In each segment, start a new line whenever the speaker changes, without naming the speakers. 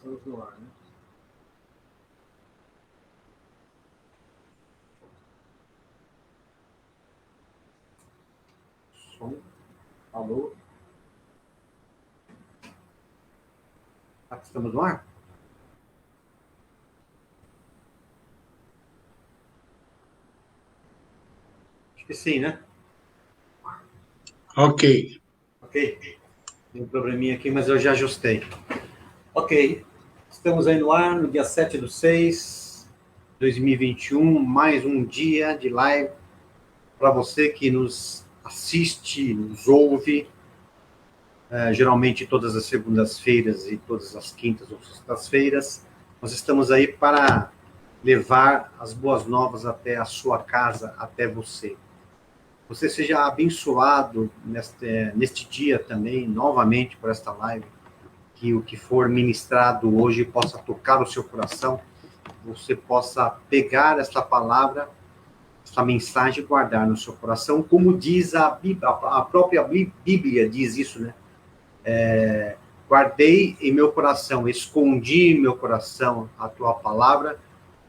Estamos no ar, né? Som. Alô? Estamos no ar? Acho que sim, né?
Ok.
Ok. Tem um probleminha aqui, mas eu já ajustei. Ok. Estamos aí no ar, no dia 7/6/2021, mais um dia de live para você que nos assiste, nos ouve, geralmente todas as segundas-feiras e todas as quintas ou sextas-feiras. Nós estamos aí para levar as boas novas até a sua casa, até você. Você seja abençoado neste dia também, novamente, por esta live, que o que for ministrado hoje possa tocar o seu coração, você possa pegar esta palavra, esta mensagem e guardar no seu coração, como diz a Bíblia, a própria Bíblia diz isso, né? Guardei em meu coração, escondi em meu coração a tua palavra,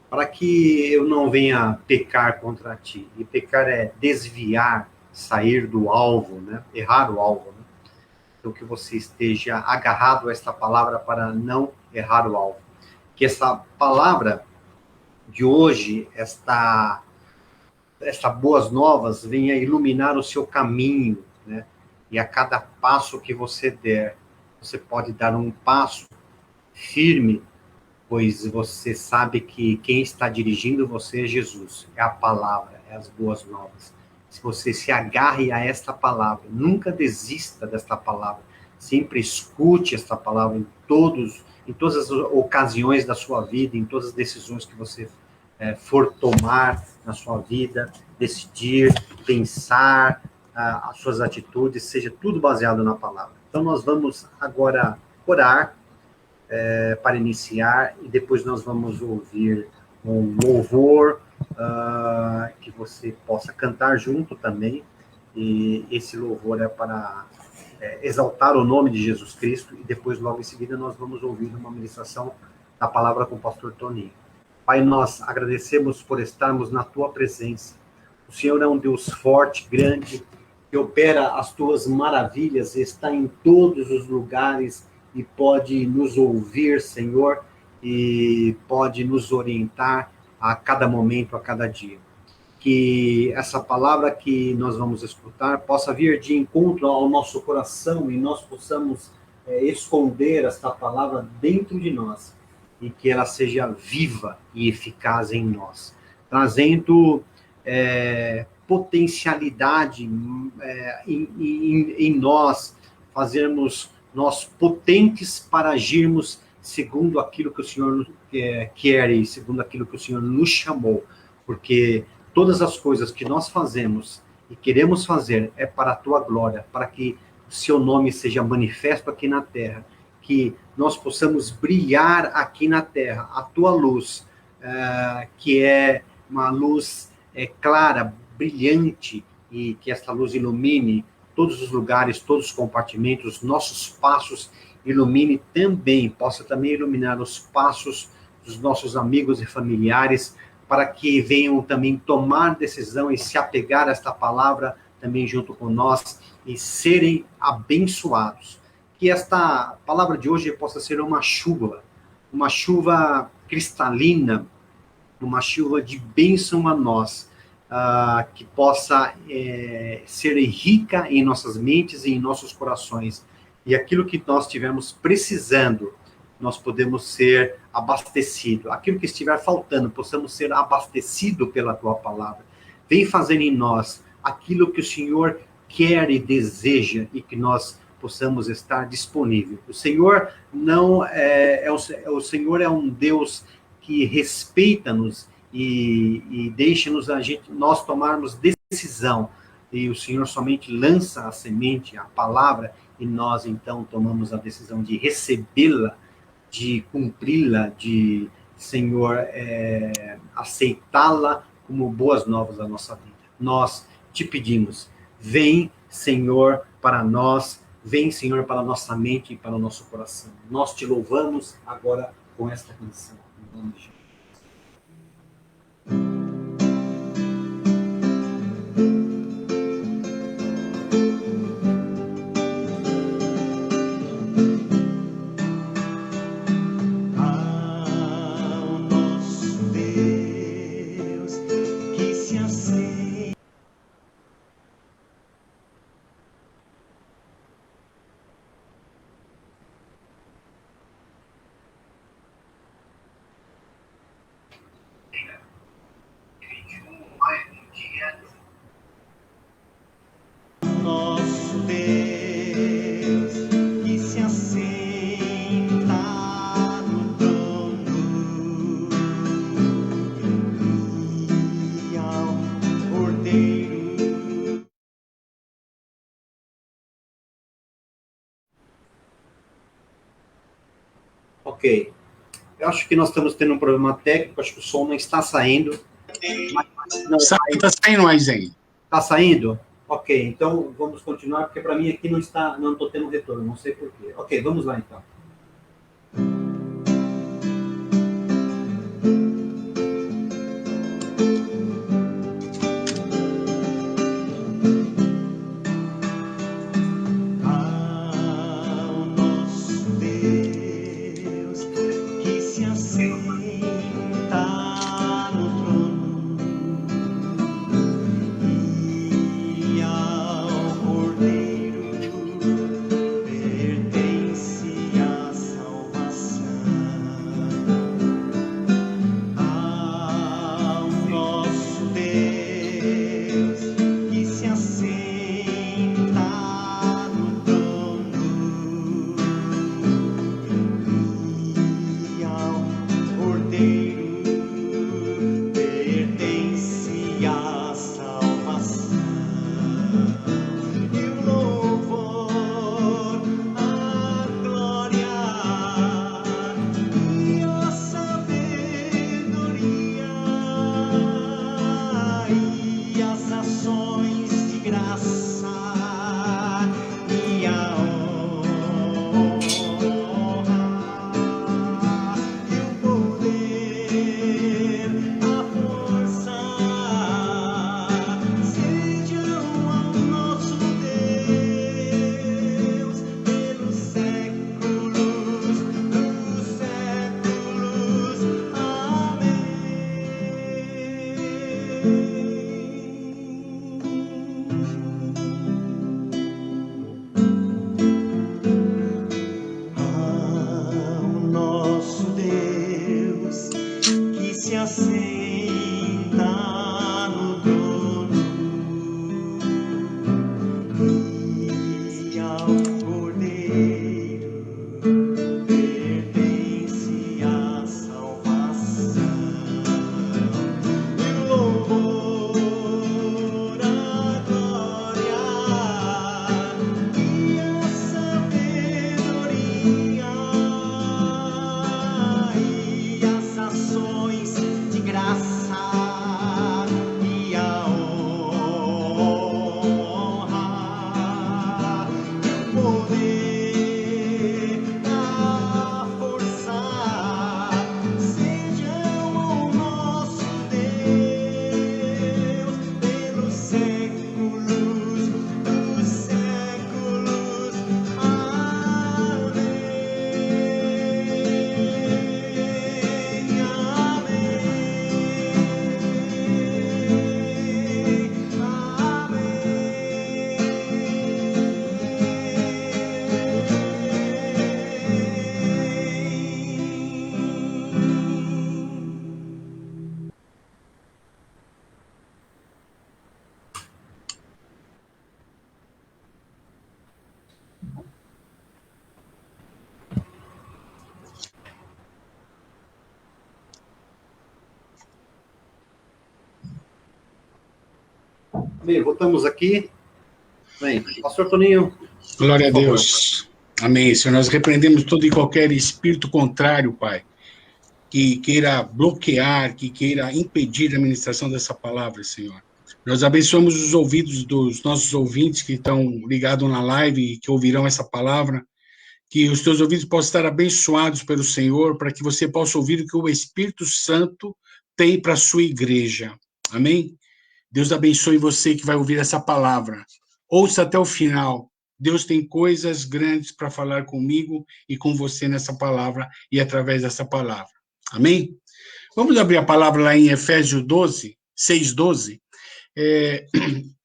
para que eu não venha pecar contra ti. E pecar é desviar, sair do alvo, né? Errar o alvo, né? Então, que você esteja agarrado a esta palavra para não errar o alvo. Que essa palavra de hoje, esta boas novas, venha iluminar o seu caminho, né? E a cada passo que você der, você pode dar um passo firme, pois você sabe que quem está dirigindo você é Jesus, é a palavra, é as boas novas. Se você se agarre a esta palavra, nunca desista desta palavra, sempre escute esta palavra em todas as ocasiões da sua vida, em todas as decisões que você for tomar na sua vida, decidir, pensar, as suas atitudes, seja tudo baseado na palavra. Então nós vamos agora orar, para iniciar, e depois nós vamos ouvir um louvor que você possa cantar junto também, e esse louvor é para exaltar o nome de Jesus Cristo, e depois, logo em seguida, nós vamos ouvir uma ministração da palavra com o pastor Toninho. Pai, nós agradecemos por estarmos na tua presença. O Senhor é um Deus forte, grande, que opera as tuas maravilhas, está em todos os lugares e pode nos ouvir, Senhor, e pode nos orientar a cada momento, a cada dia. Que essa palavra que nós vamos escutar possa vir de encontro ao nosso coração e nós possamos esconder esta palavra dentro de nós e que ela seja viva e eficaz em nós, trazendo potencialidade em nós, fazermos nós potentes para agirmos segundo aquilo que o Senhor quer e segundo aquilo que o Senhor nos chamou, porque todas as coisas que nós fazemos e queremos fazer é para a tua glória, para que o seu nome seja manifesto aqui na terra, que nós possamos brilhar aqui na terra, a tua luz, que é uma luz clara, brilhante, e que esta luz ilumine todos os lugares, todos os compartimentos, nossos passos, ilumine também, possa também iluminar os passos dos nossos amigos e familiares, para que venham também tomar decisão e se apegar a esta palavra também junto com nós e serem abençoados. Que esta palavra de hoje possa ser uma chuva cristalina, uma chuva de bênção a nós, que possa ser rica em nossas mentes e em nossos corações. E aquilo que nós estivermos precisando, nós podemos ser abastecidos. Aquilo que estiver faltando, possamos ser abastecidos pela tua palavra. Vem fazer em nós aquilo que o Senhor quer e deseja e que nós possamos estar disponível. O Senhor o Senhor é um Deus que respeita-nos e deixa-nos nós tomarmos decisão. E o Senhor somente lança a semente, a palavra, e nós então tomamos a decisão de recebê-la, de cumpri-la, de, Senhor, aceitá-la como boas novas da nossa vida. Nós te pedimos, vem, Senhor, para nós, Vem, Senhor, para a nossa mente e para o nosso coração. Nós te louvamos agora com esta canção. Em nome de Jesus.
Nosso Deus que se assenta no trono e ao Cordeiro.
Ok. Eu acho que nós estamos tendo um problema técnico, acho que o som não está saindo.
Está saindo mais aí.
Está saindo? Ok, então vamos continuar, porque para mim aqui não estou tendo retorno, não sei porquê. Ok, vamos lá então.
Ao nosso Deus que se assenta no trono e ao Cordeiro pertence a salvação. Ao nosso Deus que se assenta no trono e ao Cordeiro pertence a salvação. E o louvor, a glória e a sabedoria e as ações de graça e a honra e o poder, a força sejam ao nosso Deus pelos séculos dos séculos. Ao nosso Deus que se assenta no trono e ao Cordeiro pertence a salvação. E o louvor, a glória e a sabedoria e as ações de graça e a honra e o poder, a força sejam ao nosso Deus pelos séculos dos séculos. Amém.
Bem, voltamos aqui. Bem, pastor Toninho.
Glória a Deus. Amém, Senhor. Nós repreendemos todo e qualquer espírito contrário, Pai, que queira bloquear, que queira impedir a ministração dessa palavra, Senhor. Nós abençoamos os ouvidos dos nossos ouvintes que estão ligados na live e que ouvirão essa palavra, que os teus ouvidos possam estar abençoados pelo Senhor, para que você possa ouvir o que o Espírito Santo tem para a sua igreja. Amém? Deus abençoe você que vai ouvir essa palavra. Ouça até o final. Deus tem coisas grandes para falar comigo e com você nessa palavra e através dessa palavra. Amém? Vamos abrir a palavra lá em Efésios 12, 6:12.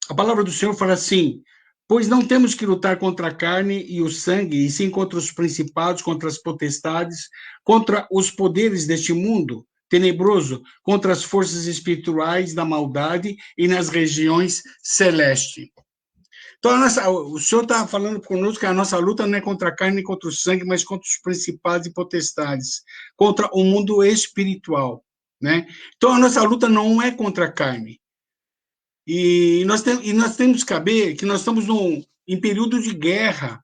A palavra do Senhor fala assim: pois não temos que lutar contra a carne e o sangue, e sim contra os principados, contra as potestades, contra os poderes deste mundo tenebroso, contra as forças espirituais da maldade e nas regiões celestes. Então, o Senhor está falando conosco que a nossa luta não é contra a carne nem contra o sangue, mas contra os principados e potestades, contra o mundo espiritual, né? Então, a nossa luta não é contra a carne. E nós temos que saber que nós estamos em período de guerra,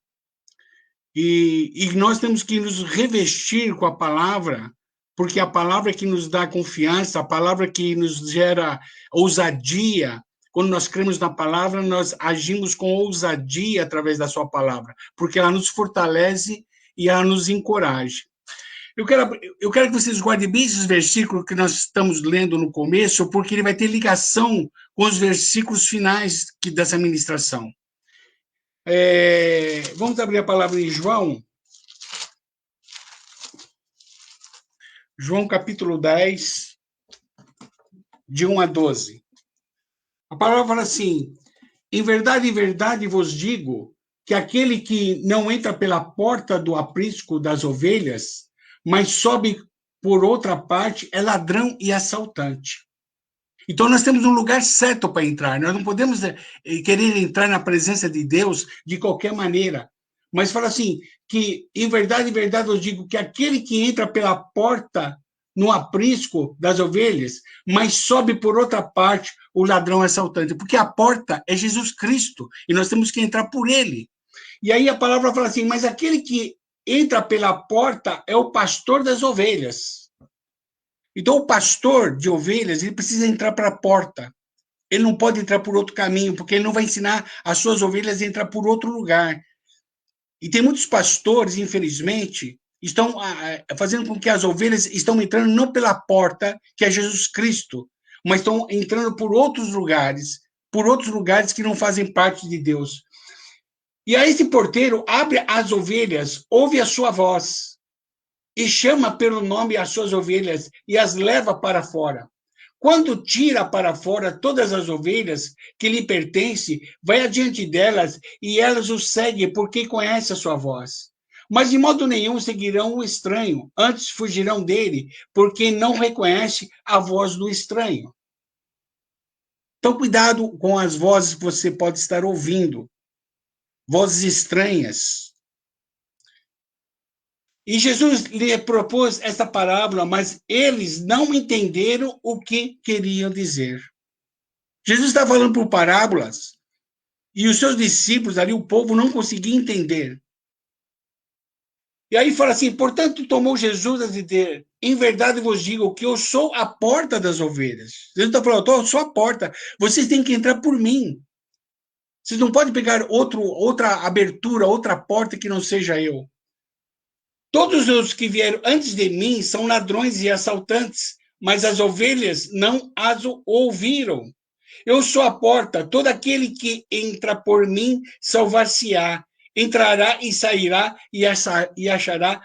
e nós temos que nos revestir com a palavra, porque a palavra que nos dá confiança, a palavra que nos gera ousadia. Quando nós cremos na palavra, nós agimos com ousadia através da sua palavra, porque ela nos fortalece e ela nos encoraja. Eu quero que vocês guardem bem esses versículos que nós estamos lendo no começo, porque ele vai ter ligação com os versículos finais dessa ministração. Vamos abrir a palavra em João. João capítulo 10, de 1 a 12. A palavra fala assim: em verdade vos digo que aquele que não entra pela porta do aprisco das ovelhas, mas sobe por outra parte, é ladrão e assaltante. Então, nós temos um lugar certo para entrar. Nós não podemos querer entrar na presença de Deus de qualquer maneira. Mas fala assim, que em verdade eu digo que aquele que entra pela porta no aprisco das ovelhas, mas sobe por outra parte, o ladrão é assaltante. Porque a porta é Jesus Cristo, e nós temos que entrar por ele. E aí a palavra fala assim, mas aquele que entra pela porta é o pastor das ovelhas. Então, o pastor de ovelhas, ele precisa entrar para a porta. Ele não pode entrar por outro caminho, porque ele não vai ensinar as suas ovelhas a entrar por outro lugar. E tem muitos pastores, infelizmente, estão fazendo com que as ovelhas estão entrando não pela porta, que é Jesus Cristo, mas estão entrando por outros lugares que não fazem parte de Deus. E aí esse porteiro abre as ovelhas, ouve a sua voz, e chama pelo nome as suas ovelhas e as leva para fora. Quando tira para fora todas as ovelhas que lhe pertencem, vai adiante delas e elas o seguem porque conhecem a sua voz. Mas de modo nenhum seguirão o estranho, antes fugirão dele, porque não reconhece a voz do estranho. Então, cuidado com as vozes que você pode estar ouvindo, vozes estranhas. E Jesus lhe propôs essa parábola, mas eles não entenderam o que queriam dizer. Jesus está falando por parábolas, e os seus discípulos ali, o povo, não conseguia entender. E aí fala assim, portanto, tomou Jesus a dizer, em verdade vos digo que eu sou a porta das ovelhas. Jesus está falando, eu sou a porta, vocês têm que entrar por mim. Vocês não podem pegar outra abertura, outra porta que não seja eu. Todos os que vieram antes de mim são ladrões e assaltantes, mas as ovelhas não as ouviram. Eu sou a porta, todo aquele que entra por mim salvar-se-á, entrará e sairá e achará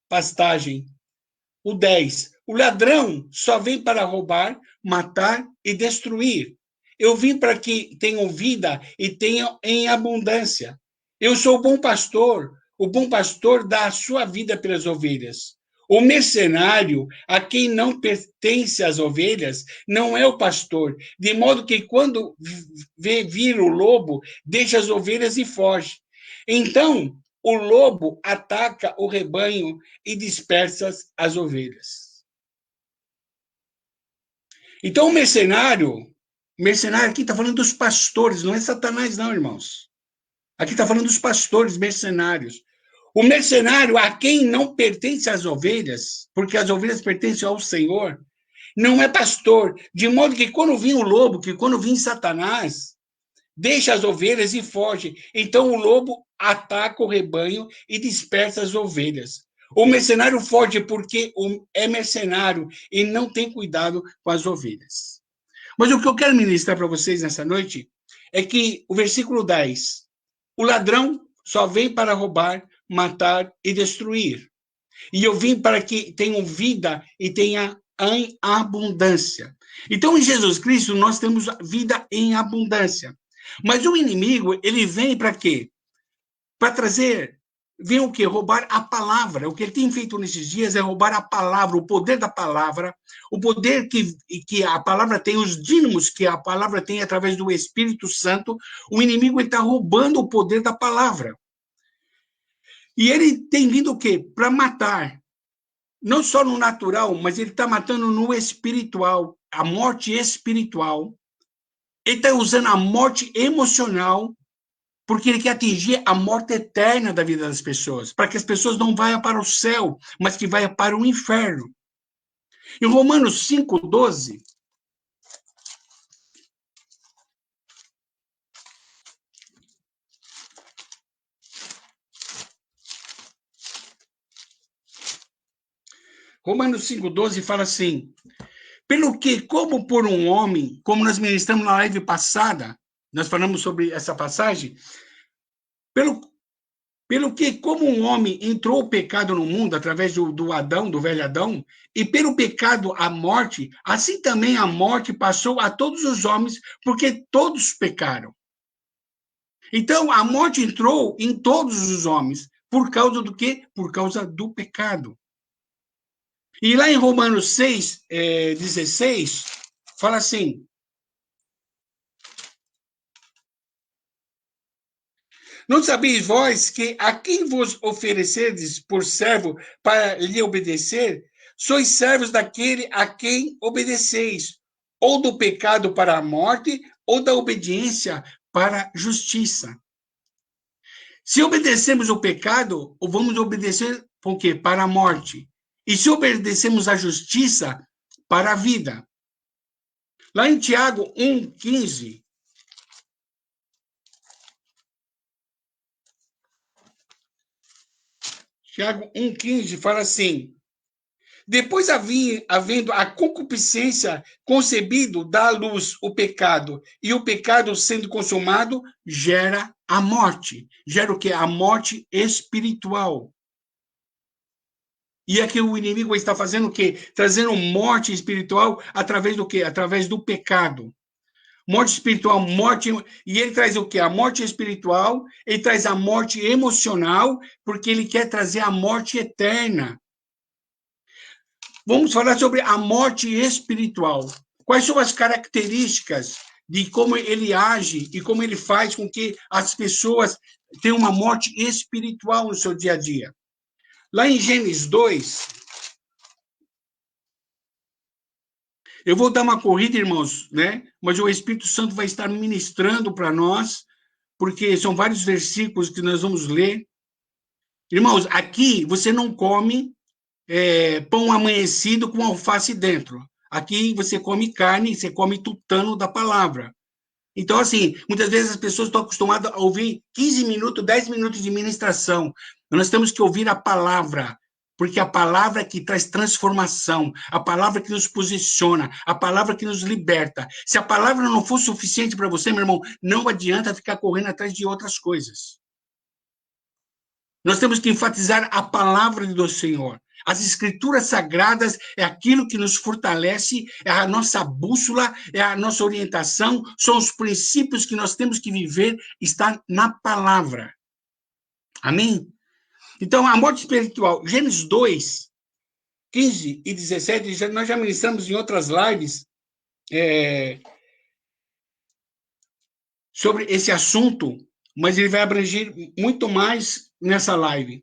pastagem. O 10. O ladrão só vem para roubar, matar e destruir. Eu vim para que tenham vida e tenham em abundância. Eu sou o bom pastor. O bom pastor dá a sua vida pelas ovelhas. O mercenário, a quem não pertence as ovelhas, não é o pastor, de modo que quando vê vir o lobo, deixa as ovelhas e foge. Então, o lobo ataca o rebanho e dispersa as ovelhas. Então, o mercenário aqui está falando dos pastores, não é Satanás não, irmãos. Aqui está falando dos pastores mercenários. O mercenário a quem não pertence as ovelhas, porque as ovelhas pertencem ao Senhor, não é pastor, de modo que quando vem o lobo, que quando vem Satanás, deixa as ovelhas e foge. Então o lobo ataca o rebanho e dispersa as ovelhas. O mercenário foge porque é mercenário e não tem cuidado com as ovelhas. Mas o que eu quero ministrar para vocês nessa noite é que o versículo 10, o ladrão só vem para roubar, matar e destruir. E eu vim para que tenham vida e tenha em abundância. Então, em Jesus Cristo, nós temos vida em abundância. Mas o inimigo, ele vem para quê? Para trazer, vem o quê? Roubar a palavra. O que ele tem feito nesses dias é roubar a palavra, o poder da palavra, o poder que a palavra tem, os dínamos que a palavra tem através do Espírito Santo. O inimigo está roubando o poder da palavra. E ele tem vindo o quê? Para matar. Não só no natural, mas ele está matando no espiritual, a morte espiritual. Ele está usando a morte emocional, porque ele quer atingir a morte eterna da vida das pessoas, para que as pessoas não vão para o céu, mas que vão para o inferno. Em Romanos 5:12, Romanos 5:12 fala assim: pelo que, como por um homem, como nós ministramos na live passada, nós falamos sobre essa passagem, pelo que, como um homem entrou o pecado no mundo através do Adão, do velho Adão, e pelo pecado a morte, assim também a morte passou a todos os homens, porque todos pecaram. Então, a morte entrou em todos os homens, por causa do quê? Por causa do pecado. E lá em Romanos 6:16, fala assim: não sabeis vós que a quem vos oferecerdes por servo para lhe obedecer, sois servos daquele a quem obedeceis, ou do pecado para a morte, ou da obediência para a justiça. Se obedecemos o pecado, vamos obedecer por quê? Para a morte. E se obedecemos a justiça, para a vida. Lá em Tiago 1:15, Tiago 1:15 fala assim: depois havendo a concupiscência concebido, dá à luz o pecado, e o pecado sendo consumado, gera a morte. Gera o quê? A morte espiritual. E aqui o inimigo está fazendo o quê? Trazendo morte espiritual através do quê? Através do pecado. Morte espiritual, morte... E ele traz o quê? A morte espiritual, ele traz a morte emocional, porque ele quer trazer a morte eterna. Vamos falar sobre a morte espiritual. Quais são as características de como ele age e como ele faz com que as pessoas tenham uma morte espiritual no seu dia a dia? Lá em Gênesis 2, eu vou dar uma corrida, irmãos, né? Mas o Espírito Santo vai estar ministrando para nós, porque são vários versículos que nós vamos ler. Irmãos, aqui você não come pão amanhecido com alface dentro. Aqui você come carne, você come tutano da palavra. Então, assim, muitas vezes as pessoas estão acostumadas a ouvir 15 minutos, 10 minutos de ministração. Nós temos que ouvir a palavra, porque a palavra que traz transformação, a palavra que nos posiciona, a palavra que nos liberta. Se a palavra não for suficiente para você, meu irmão, não adianta ficar correndo atrás de outras coisas. Nós temos que enfatizar a palavra do Senhor. As escrituras sagradas é aquilo que nos fortalece, é a nossa bússola, é a nossa orientação, são os princípios que nós temos que viver, está na palavra. Amém? Então, a morte espiritual, Gênesis 2, 15 e 17, nós já ministramos em outras lives sobre esse assunto, mas ele vai abranger muito mais nessa live.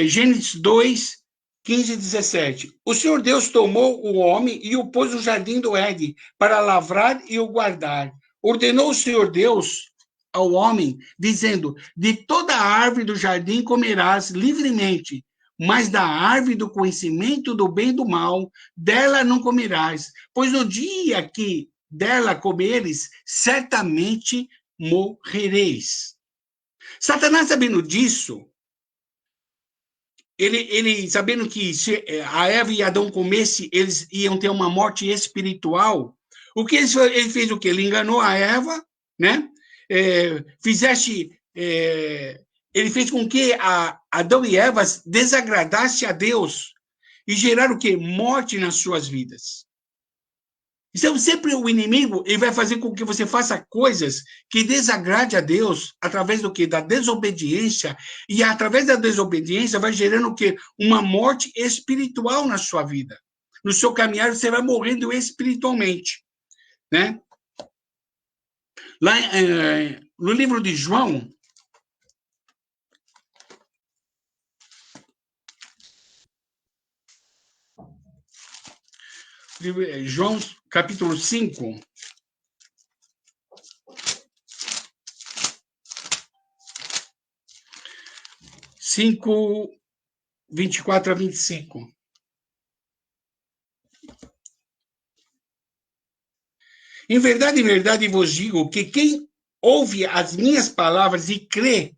Gênesis 2, 15 e 17. O Senhor Deus tomou o homem e o pôs no jardim do Éden para lavrar e o guardar. Ordenou o Senhor Deus ao homem, dizendo: de toda a árvore do jardim comerás livremente, mas da árvore do conhecimento do bem e do mal, dela não comerás, pois no dia que dela comeres, certamente morrereis. Satanás, sabendo disso, ele sabendo que se a Eva e Adão comessem, eles iam ter uma morte espiritual, o que ele fez o quê? Ele enganou a Eva, né? Ele fez com que Adão e Eva desagradassem a Deus e geraram o quê? Morte nas suas vidas. Então, sempre o inimigo ele vai fazer com que você faça coisas que desagrade a Deus através do quê? Da desobediência. E através da desobediência vai gerando o quê? Uma morte espiritual na sua vida. No seu caminhar, você vai morrendo espiritualmente, né? Lá no livro de João, João, capítulo 5. Cinco, 24 a 25. Em verdade vos digo que quem ouve as minhas palavras e crê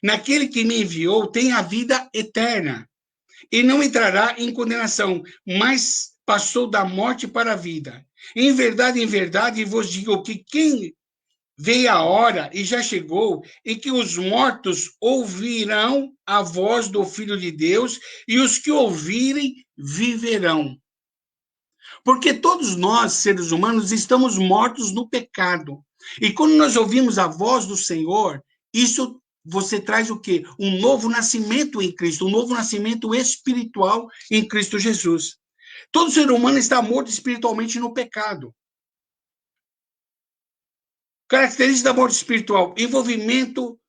naquele que me enviou tem a vida eterna e não entrará em condenação, mas passou da morte para a vida. Em verdade vos digo que quem veio a hora e já chegou em que os mortos ouvirão a voz do Filho de Deus e os que ouvirem viverão. Porque todos nós, seres humanos, estamos mortos no pecado. E quando nós ouvimos a voz do Senhor, isso você traz o quê? Um novo nascimento em Cristo, um novo nascimento espiritual em Cristo Jesus. Todo ser humano está morto espiritualmente no pecado. Característica da morte espiritual, envolvimento,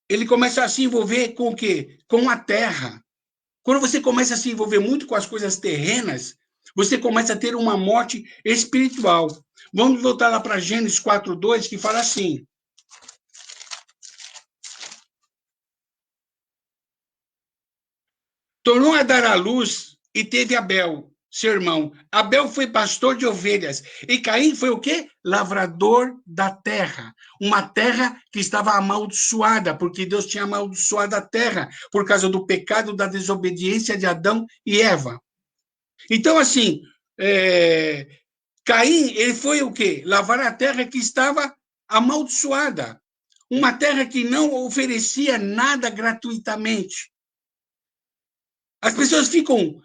ele começa a se envolver com o quê? Com a terra. Quando você começa a se envolver muito com as coisas terrenas, você começa a ter uma morte espiritual. Vamos voltar lá para Gênesis 4:2, que fala assim: tornou a dar à luz e teve Abel, seu irmão. Abel foi pastor de ovelhas. E Caim foi o quê? Lavrador da terra. Uma terra que estava amaldiçoada, porque Deus tinha amaldiçoado a terra por causa do pecado da desobediência de Adão e Eva. Então, assim, Caim, ele foi o quê? Lavar a terra que estava amaldiçoada. Uma terra que não oferecia nada gratuitamente. As pessoas ficam,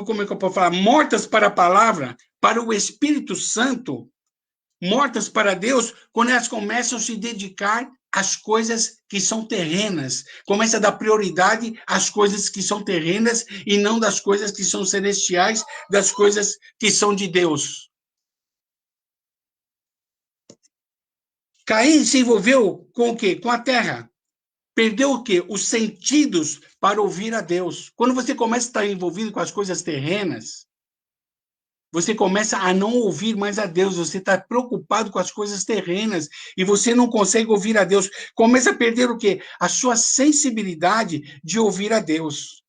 como é que eu posso falar? Mortas para a palavra, para o Espírito Santo, mortas para Deus, quando elas começam a se dedicar às coisas que são terrenas. Começa a dar prioridade às coisas que são terrenas e não das coisas que são celestiais, das coisas que são de Deus. Caim se envolveu com o quê? Com a terra. Perdeu o quê? Os sentidos para ouvir a Deus. Quando você começa a estar envolvido com as coisas terrenas, você começa a não ouvir mais a Deus, você está preocupado com as coisas terrenas e você não consegue ouvir a Deus. Começa a perder o quê? A sua sensibilidade de ouvir a Deus.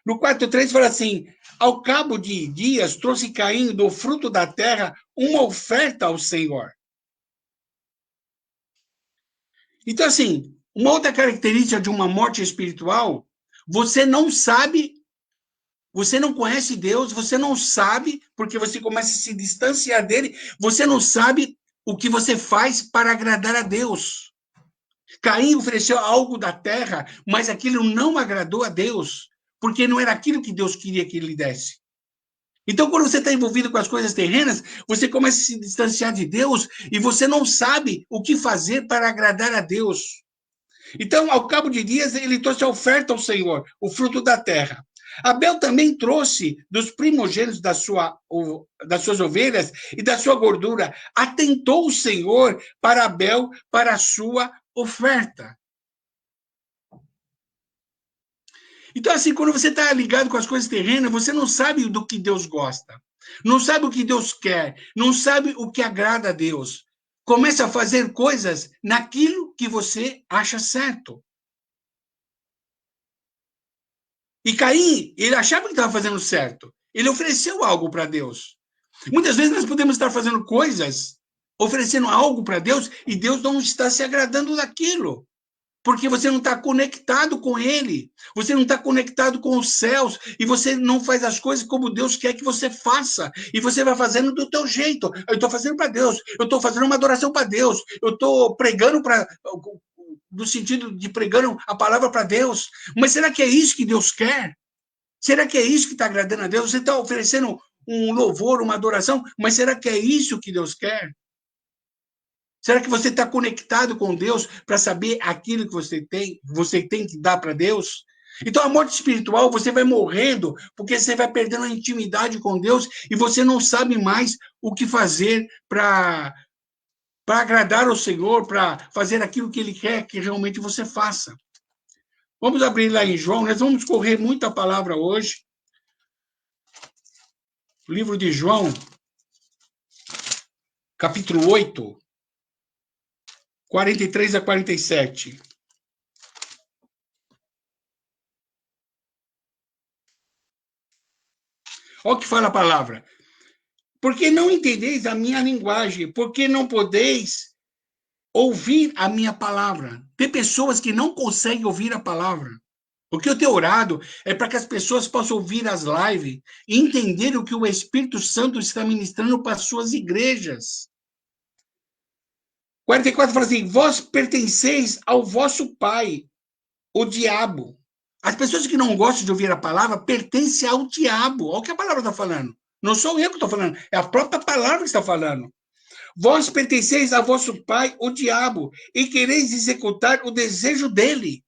No 4:3 fala assim: ao cabo de dias trouxe Caim do fruto da terra uma oferta ao Senhor. Então, assim, uma outra característica de uma morte espiritual, você não sabe, você não conhece Deus, você não sabe, porque você começa a se distanciar dele, você não sabe o que você faz para agradar a Deus. Caim ofereceu algo da terra, mas aquilo não agradou a Deus, porque não era aquilo que Deus queria que ele desse. Então, quando você está envolvido com as coisas terrenas, você começa a se distanciar de Deus e você não sabe o que fazer para agradar a Deus. Então, ao cabo de dias, ele trouxe a oferta ao Senhor, o fruto da terra. Abel também trouxe dos primogênitos das suas ovelhas e da sua gordura. Atentou o Senhor para Abel, para a sua oferta. Então, assim, quando você está ligado com as coisas terrenas, você não sabe do que Deus gosta, não sabe o que Deus quer, não sabe o que agrada a Deus. Começa a fazer coisas naquilo que você acha certo. E Caim, ele achava que estava fazendo certo. Ele ofereceu algo para Deus. Muitas vezes nós podemos estar fazendo coisas, oferecendo algo para Deus, e Deus não está se agradando daquilo. Porque você não está conectado com Ele, você não está conectado com os céus, e você não faz as coisas como Deus quer que você faça, e você vai fazendo do teu jeito. Eu estou fazendo para Deus, eu estou fazendo uma adoração para Deus, eu estou pregando no sentido de pregando a palavra para Deus. Mas será que é isso que Deus quer? Será que é isso que está agradando a Deus? Você está oferecendo um louvor, uma adoração, mas será que é isso que Deus quer? Será que você está conectado com Deus para saber aquilo que você tem que dar para Deus? Então, a morte espiritual, você vai morrendo, porque você vai perdendo a intimidade com Deus e você não sabe mais o que fazer para agradar ao Senhor, para fazer aquilo que Ele quer que realmente você faça. Vamos abrir lá em João, nós vamos correr muita palavra hoje. O livro de João, capítulo 8, 43 a 47. Olha o que fala a palavra. Porque não entendeis a minha linguagem, porque não podeis ouvir a minha palavra. Tem pessoas que não conseguem ouvir a palavra. O que eu tenho orado é para que as pessoas possam ouvir as lives e entender o que o Espírito Santo está ministrando para as suas igrejas. 44 fala assim, vós pertenceis ao vosso pai, o diabo. As pessoas que não gostam de ouvir a palavra pertencem ao diabo. Olha o que a palavra está falando. Não sou eu que estou falando, é a própria palavra que está falando. Vós pertenceis a vosso pai, o diabo, e quereis executar o desejo dele.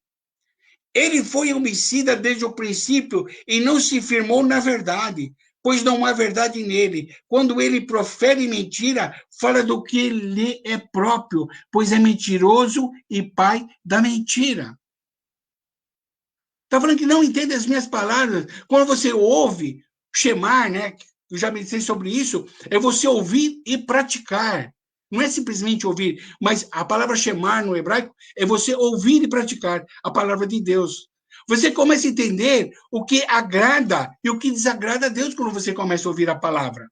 Ele foi homicida desde o princípio e não se firmou na verdade, pois não há verdade nele. Quando ele profere mentira, fala do que lhe é próprio, pois é mentiroso e pai da mentira. Está falando que não entende as minhas palavras. Quando você ouve, chamar, né? Eu já pensei sobre isso, é você ouvir e praticar. Não é simplesmente ouvir, mas a palavra chamar no hebraico é você ouvir e praticar a palavra de Deus. Você começa a entender o que agrada e o que desagrada a Deus quando você começa a ouvir a palavra.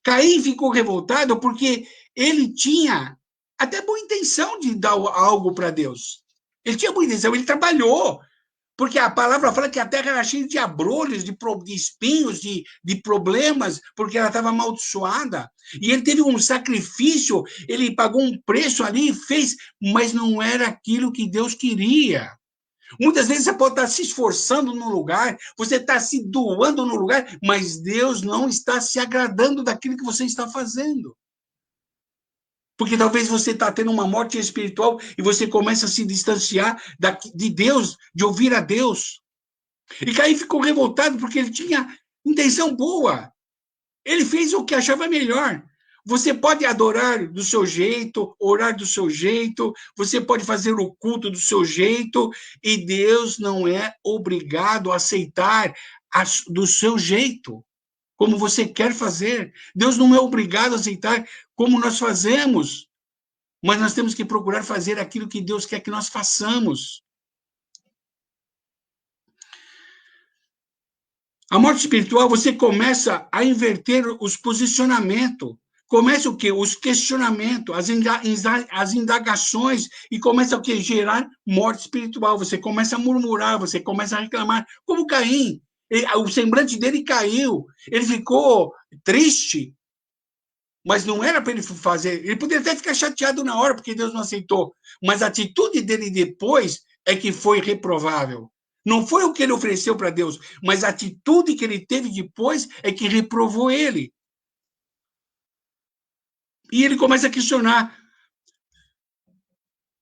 Caim ficou revoltado porque ele tinha até boa intenção de dar algo para Deus. Ele tinha boa intenção, ele trabalhou. Porque a palavra fala que a terra era cheia de abrolhos, de espinhos, de problemas, porque ela estava amaldiçoada. E ele teve um sacrifício, ele pagou um preço ali, fez, mas não era aquilo que Deus queria. Muitas vezes você pode estar se esforçando no lugar, você está se doando no lugar, mas Deus não está se agradando daquilo que você está fazendo. Porque talvez você está tendo uma morte espiritual e você começa a se distanciar de Deus, de ouvir a Deus. E Caim ficou revoltado porque ele tinha intenção boa. Ele fez o que achava melhor. Você pode adorar do seu jeito, orar do seu jeito, você pode fazer o culto do seu jeito, e Deus não é obrigado a aceitar do seu jeito, como você quer fazer. Deus não é obrigado a aceitar como nós fazemos, mas nós temos que procurar fazer aquilo que Deus quer que nós façamos. A morte espiritual, você começa a inverter os posicionamentos. Começa o quê? Os questionamentos, as indagações, e começa o quê? Gerar morte espiritual. Você começa a murmurar, você começa a reclamar. Como Caim. O semblante dele caiu. Ele ficou triste. Mas não era para ele fazer. Ele poderia até ficar chateado na hora, porque Deus não aceitou. Mas a atitude dele depois é que foi reprovável. Não foi o que ele ofereceu para Deus, mas a atitude que ele teve depois é que reprovou ele. E ele começa a questionar.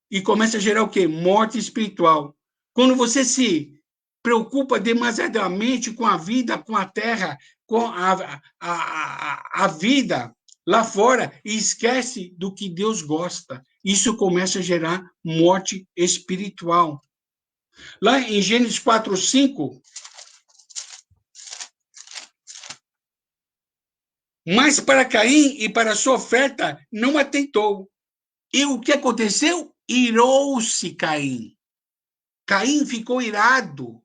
E começa a gerar o quê? Morte espiritual. Quando você se preocupa demasiadamente com a vida, com a terra, com a vida lá fora e esquece do que Deus gosta. Isso começa a gerar morte espiritual. Lá em Gênesis 4:5, mas para Caim e para sua oferta não atentou. E o que aconteceu? Irou-se Caim. Caim ficou irado.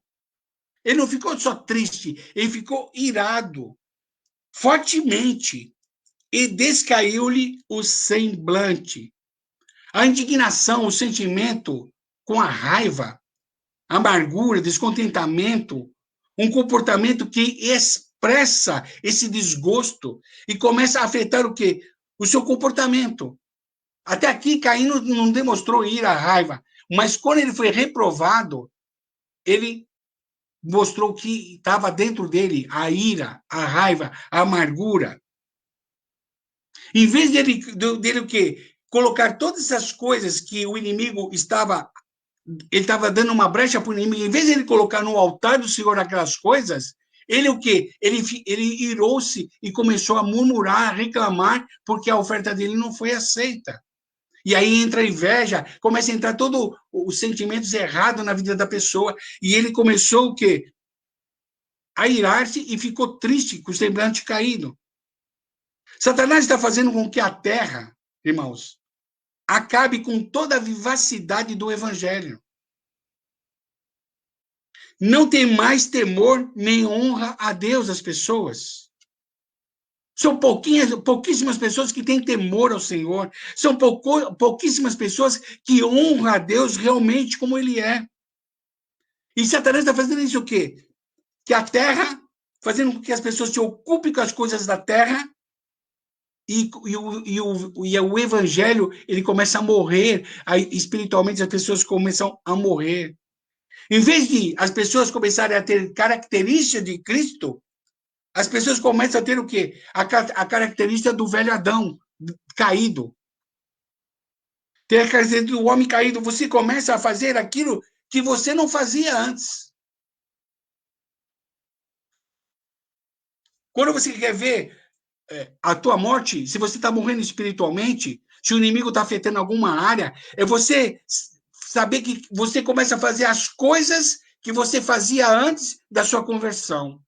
Ele não ficou só triste, ele ficou irado, fortemente, e descaiu-lhe o semblante. A indignação, o sentimento com a raiva, a amargura, descontentamento, um comportamento que expressa esse desgosto e começa a afetar o quê? O seu comportamento. Até aqui, Caim não demonstrou ira, raiva, mas quando ele foi reprovado, ele mostrou que estava dentro dele a ira, a raiva, a amargura. Em vez dele o quê? Colocar todas essas coisas que o inimigo ele estava dando uma brecha para o inimigo, em vez de ele colocar no altar do Senhor aquelas coisas, ele o quê? Ele irou-se e começou a murmurar, a reclamar, porque a oferta dele não foi aceita. E aí entra a inveja, começa a entrar todos os sentimentos errados na vida da pessoa, e ele começou o quê? A irar-se e ficou triste, com o semblante caído. Satanás está fazendo com que a terra, irmãos, acabe com toda a vivacidade do evangelho. Não tem mais temor nem honra a Deus as pessoas. São pouquíssimas pessoas que têm temor ao Senhor. São pouquíssimas pessoas que honram a Deus realmente como Ele é. E Satanás está fazendo isso o quê? Que a terra, fazendo com que as pessoas se ocupem com as coisas da terra, e o evangelho, ele começa a morrer, aí, espiritualmente as pessoas começam a morrer. Em vez de as pessoas começarem a ter características de Cristo, as pessoas começam a ter o quê? A característica do velho Adão, caído. Tem a característica do homem caído. Você começa a fazer aquilo que você não fazia antes. Quando você quer ver a tua morte, se você está morrendo espiritualmente, se o inimigo está afetando alguma área, é você saber que você começa a fazer as coisas que você fazia antes da sua conversão.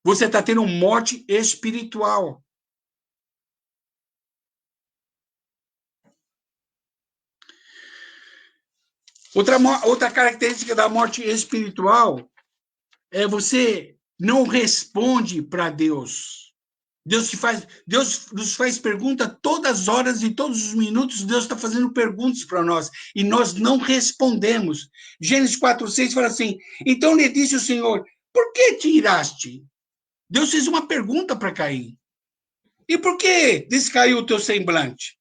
Você está tendo morte espiritual. Outra característica da morte espiritual é você não responde para Deus. Deus nos faz pergunta todas as horas e todos os minutos. Deus está fazendo perguntas para nós e nós não respondemos. Gênesis 4:6 fala assim: então lhe disse o Senhor, por que te iraste? Deus fez uma pergunta para Caim. E por que descaiu o teu semblante?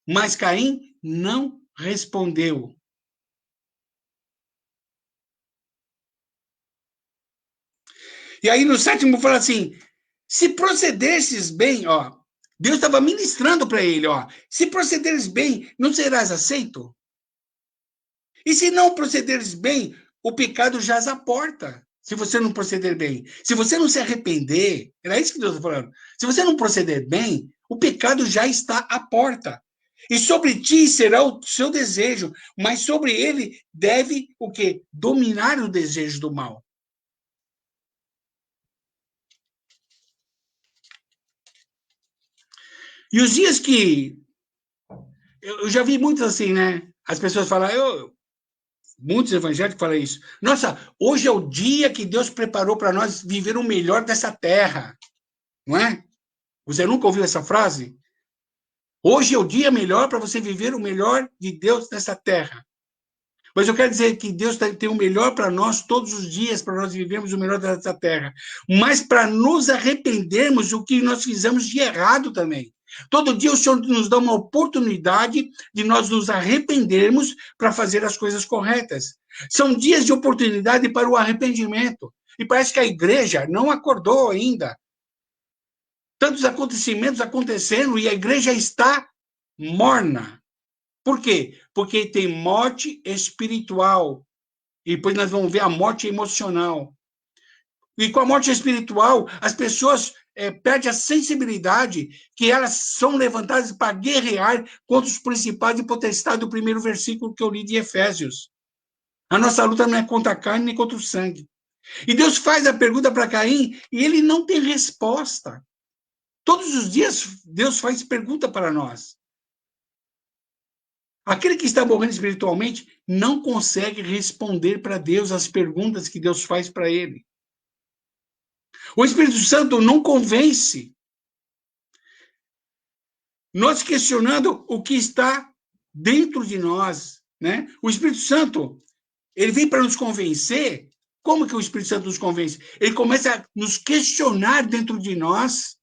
Mas Caim não respondeu. E aí no 7º fala assim: se procedesses bem, ó, Deus estava ministrando para ele, ó, se procederes bem, não serás aceito? E se não procederes bem, o pecado jaz à porta. Se você não proceder bem, se você não se arrepender, era isso que Deus está falando. Se você não proceder bem, o pecado já está à porta. E sobre ti será o seu desejo, mas sobre ele deve o quê? Dominar o desejo do mal. E os dias que... Eu já vi muitos assim, né? As pessoas falam... Muitos evangélicos falam isso. Nossa, hoje é o dia que Deus preparou para nós viver o melhor dessa terra. Não é? Você nunca ouviu essa frase? Hoje é o dia melhor para você viver o melhor de Deus nessa terra. Mas eu quero dizer que Deus tem o melhor para nós todos os dias, para nós vivermos o melhor dessa terra. Mas para nos arrependermos do que nós fizemos de errado também. Todo dia o Senhor nos dá uma oportunidade de nós nos arrependermos para fazer as coisas corretas. São dias de oportunidade para o arrependimento. E parece que a igreja não acordou ainda. Tantos acontecimentos acontecendo e a igreja está morna. Por quê? Porque tem morte espiritual. E depois nós vamos ver a morte emocional. E com a morte espiritual, as pessoas perdem a sensibilidade que elas são levantadas para guerrear contra os principados e potestades do primeiro versículo que eu li de Efésios. A nossa luta não é contra a carne nem contra o sangue. E Deus faz a pergunta para Caim e ele não tem resposta. Todos os dias Deus faz pergunta para nós. Aquele que está morrendo espiritualmente não consegue responder para Deus as perguntas que Deus faz para ele. O Espírito Santo não convence. Nós questionando o que está dentro de nós, né? O Espírito Santo, ele vem para nos convencer. Como que o Espírito Santo nos convence? Ele começa a nos questionar dentro de nós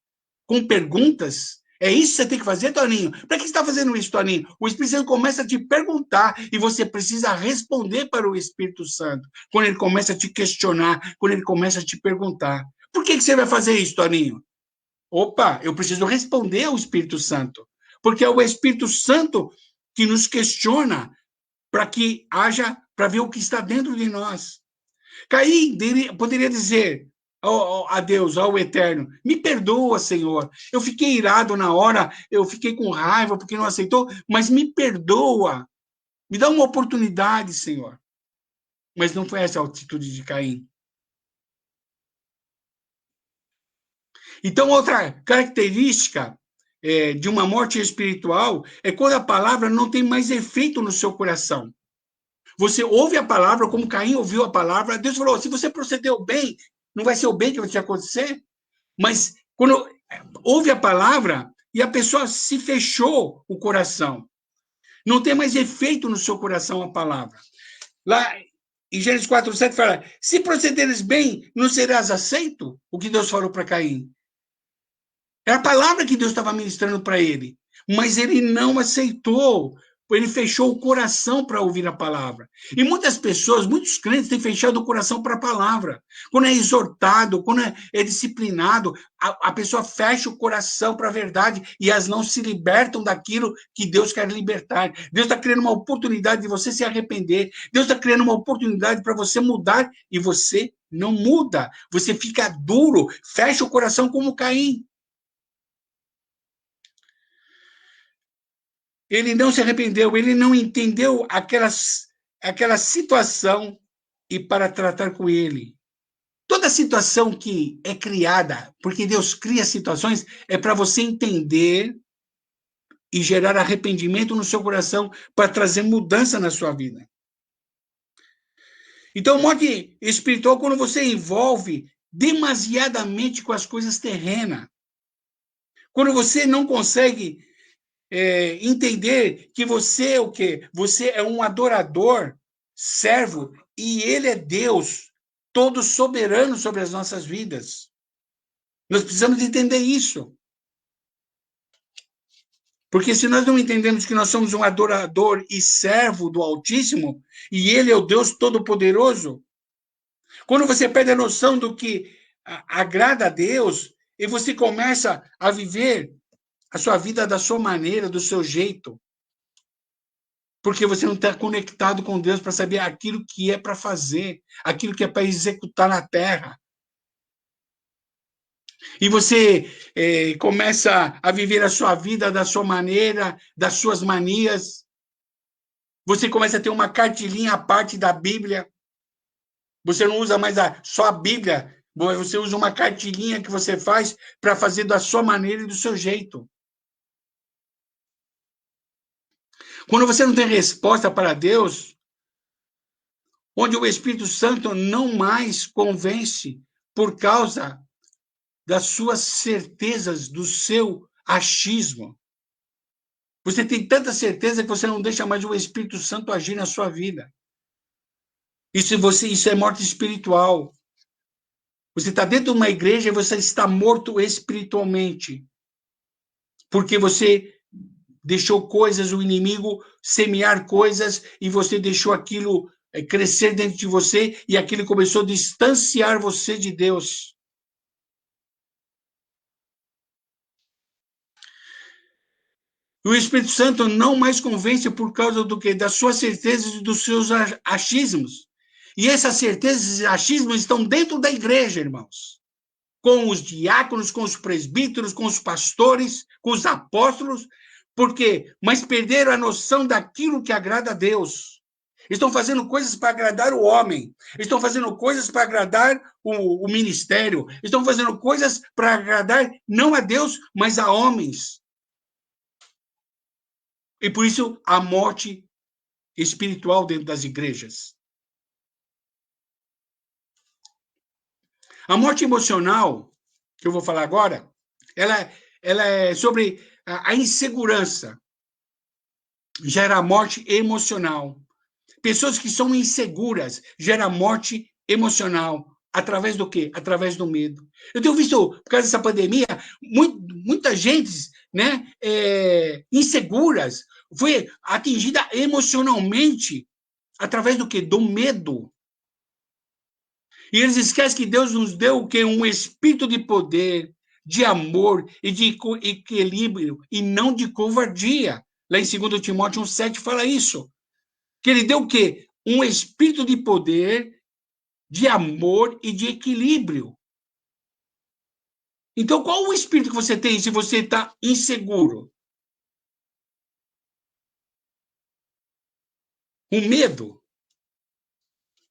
com perguntas. É isso que você tem que fazer, Toninho? Para que você está fazendo isso, Toninho? O Espírito Santo começa a te perguntar e você precisa responder para o Espírito Santo. Quando ele começa a te questionar, quando ele começa a te perguntar. Por que você vai fazer isso, Toninho? Opa, eu preciso responder ao Espírito Santo. Porque é o Espírito Santo que nos questiona para que haja, para ver o que está dentro de nós. Caim poderia dizer a Deus, ao Eterno, me perdoa, Senhor. Eu fiquei irado na hora, eu fiquei com raiva porque não aceitou, mas me perdoa. Me dá uma oportunidade, Senhor. Mas não foi essa a atitude de Caim. Então, outra característica de uma morte espiritual é quando a palavra não tem mais efeito no seu coração. Você ouve a palavra, como Caim ouviu a palavra, Deus falou, se você procedeu bem, não vai ser o bem que vai te acontecer? Mas quando ouve a palavra e a pessoa se fechou o coração, não tem mais efeito no seu coração a palavra. Lá em Gênesis 4:7 fala, se procederes bem, não serás aceito? O que Deus falou para Caim. Era a palavra que Deus estava ministrando para ele, mas ele não aceitou. Ele fechou o coração para ouvir a palavra. E muitas pessoas, muitos crentes têm fechado o coração para a palavra. Quando é exortado, quando é disciplinado, a pessoa fecha o coração para a verdade e elas não se libertam daquilo que Deus quer libertar. Deus está criando uma oportunidade de você se arrepender. Deus está criando uma oportunidade para você mudar e você não muda. Você fica duro, fecha o coração como Caim. Ele não se arrependeu, ele não entendeu aquela situação e para tratar com ele. Toda situação que é criada, porque Deus cria situações, é para você entender e gerar arrependimento no seu coração para trazer mudança na sua vida. Então, morte espiritual, quando você envolve demasiadamente com as coisas terrenas, quando você não consegue entender que você é o quê? Você é um adorador, servo, e ele é Deus, todo soberano sobre as nossas vidas. Nós precisamos entender isso. Porque se nós não entendemos que nós somos um adorador e servo do Altíssimo, e ele é o Deus Todo-Poderoso, quando você perde a noção do que agrada a Deus, e você começa a viver a sua vida da sua maneira, do seu jeito. Porque você não está conectado com Deus para saber aquilo que é para fazer, aquilo que é para executar na terra. E você começa a viver a sua vida da sua maneira, das suas manias. Você começa a ter uma cartilinha à parte da Bíblia. Você não usa mais só a Bíblia, você usa uma cartilinha que você faz para fazer da sua maneira e do seu jeito. Quando você não tem resposta para Deus, onde o Espírito Santo não mais convence por causa das suas certezas, do seu achismo. Você tem tanta certeza que você não deixa mais o Espírito Santo agir na sua vida. Isso é morte espiritual. Você está dentro de uma igreja e você está morto espiritualmente. Porque você deixou coisas, o inimigo semear coisas, e você deixou aquilo crescer dentro de você, e aquilo começou a distanciar você de Deus. O Espírito Santo não mais convence por causa do quê? Das suas certezas e dos seus achismos. E essas certezas e achismos estão dentro da igreja, irmãos. Com os diáconos, com os presbíteros, com os pastores, com os apóstolos. Por quê? Mas perderam a noção daquilo que agrada a Deus. Estão fazendo coisas para agradar o homem. Estão fazendo coisas para agradar o ministério. Estão fazendo coisas para agradar não a Deus, mas a homens. E por isso a morte espiritual dentro das igrejas. A morte emocional, que eu vou falar agora, ela é sobre a insegurança. Gera morte emocional. Pessoas que são inseguras gera morte emocional. Através do quê? Através do medo. Eu tenho visto, por causa dessa pandemia, muita gente, né, inseguras, foi atingida emocionalmente através do quê? Do medo. E eles esquecem que Deus nos deu o quê? Um espírito de poder, de amor e de equilíbrio, e não de covardia. Lá em 2 Timóteo 1,7 fala isso. Que ele deu o quê? Um espírito de poder, de amor e de equilíbrio. Então, qual o espírito que você tem se você está inseguro? Um medo?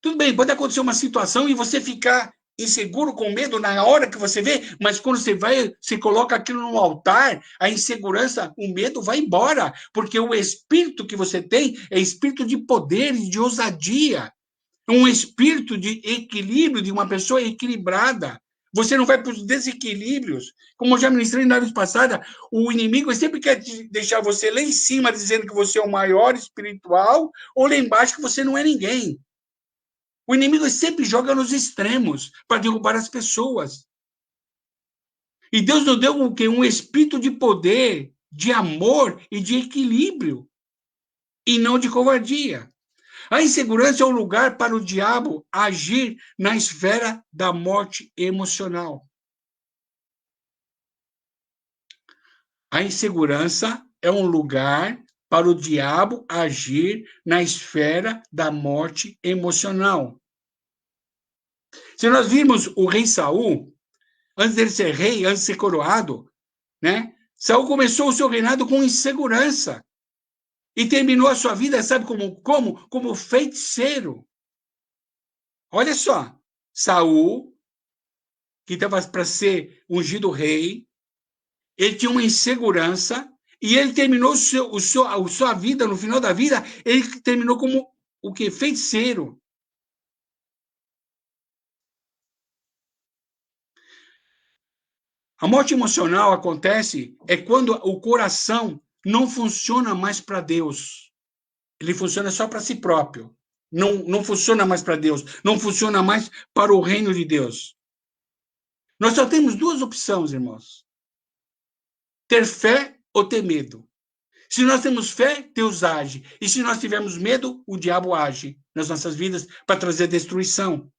Tudo bem, pode acontecer uma situação e você ficar inseguro, com medo na hora que você vê, mas quando você coloca aquilo no altar, a insegurança, o medo vai embora, porque o espírito que você tem é espírito de poder e de ousadia, um espírito de equilíbrio, de uma pessoa equilibrada. Você não vai para os desequilíbrios. Como eu já ministrei na vez passada, o inimigo sempre quer deixar você lá em cima, dizendo que você é o maior espiritual, ou lá embaixo que você não é ninguém. O inimigo sempre joga nos extremos para derrubar as pessoas. E Deus nos deu o quê? Um espírito de poder, de amor e de equilíbrio, e não de covardia. A insegurança é um lugar para o diabo agir na esfera da morte emocional. A insegurança é um lugar para o diabo agir na esfera da morte emocional. Se nós virmos o rei Saul, antes dele ser rei, antes de ser coroado, né? Saul começou o seu reinado com insegurança e terminou a sua vida, sabe como? Como feiticeiro. Olha só, Saul, que estava para ser ungido rei, ele tinha uma insegurança e ele terminou a sua vida, no final da vida, ele terminou como o quê? Feiticeiro. A morte emocional acontece quando o coração não funciona mais para Deus. Ele funciona só para si próprio. Não funciona mais para Deus. Não funciona mais para o reino de Deus. Nós só temos duas opções, irmãos. Ter fé ou ter medo. Se nós temos fé, Deus age. E se nós tivermos medo, o diabo age nas nossas vidas para trazer destruição.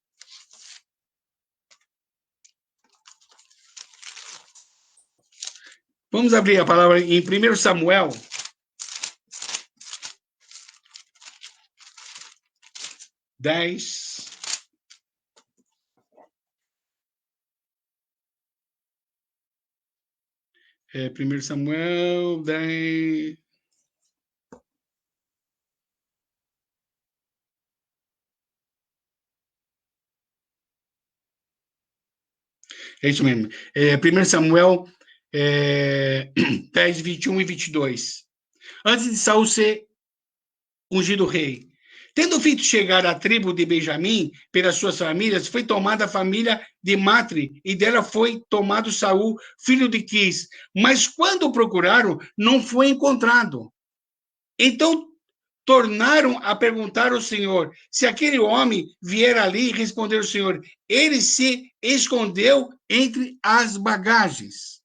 Vamos abrir a palavra em 1 Samuel. Dez. É, 1 Samuel 10. É isso mesmo. 1 Samuel 10, 21 e 22. Antes de Saul ser ungido rei, tendo feito chegar a tribo de Benjamim pelas suas famílias, foi tomada a família de Matri, e dela foi tomado Saul, filho de Quis. Mas quando o procuraram, não foi encontrado. Então tornaram a perguntar ao Senhor, se aquele homem vier ali, respondeu o Senhor, ele se escondeu entre as bagagens.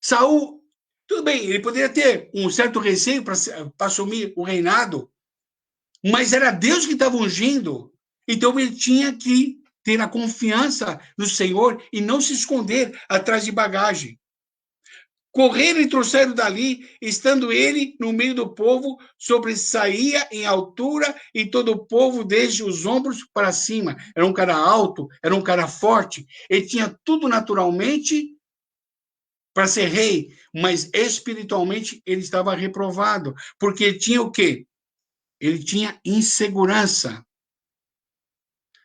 Saul, tudo bem, ele poderia ter um certo receio para assumir o reinado, mas era Deus que estava ungindo, então ele tinha que ter a confiança no Senhor e não se esconder atrás de bagagem. Correram e trouxeram dali, estando ele no meio do povo, sobressaía em altura, e todo o povo desde os ombros para cima. Era um cara alto, era um cara forte, ele tinha tudo naturalmente para ser rei, mas espiritualmente ele estava reprovado, porque ele tinha o quê? Ele tinha insegurança.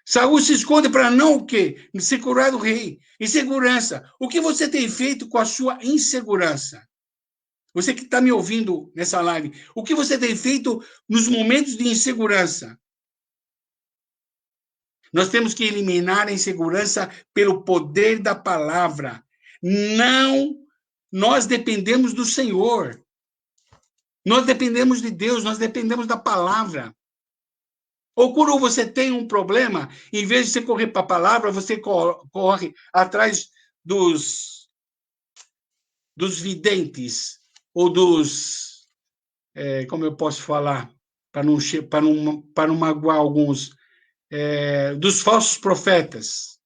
Saul se esconde para não o quê? Ser curado rei. Insegurança. O que você tem feito com a sua insegurança? você que está me ouvindo nessa live, o que você tem feito nos momentos de insegurança? Nós temos que eliminar a insegurança pelo poder da palavra. Não, nós dependemos do Senhor. Nós dependemos de Deus, nós dependemos da palavra. Ou quando você tem um problema, em vez de você correr para a palavra, você corre atrás dos videntes, ou dos, como eu posso falar, para não magoar alguns, dos falsos profetas.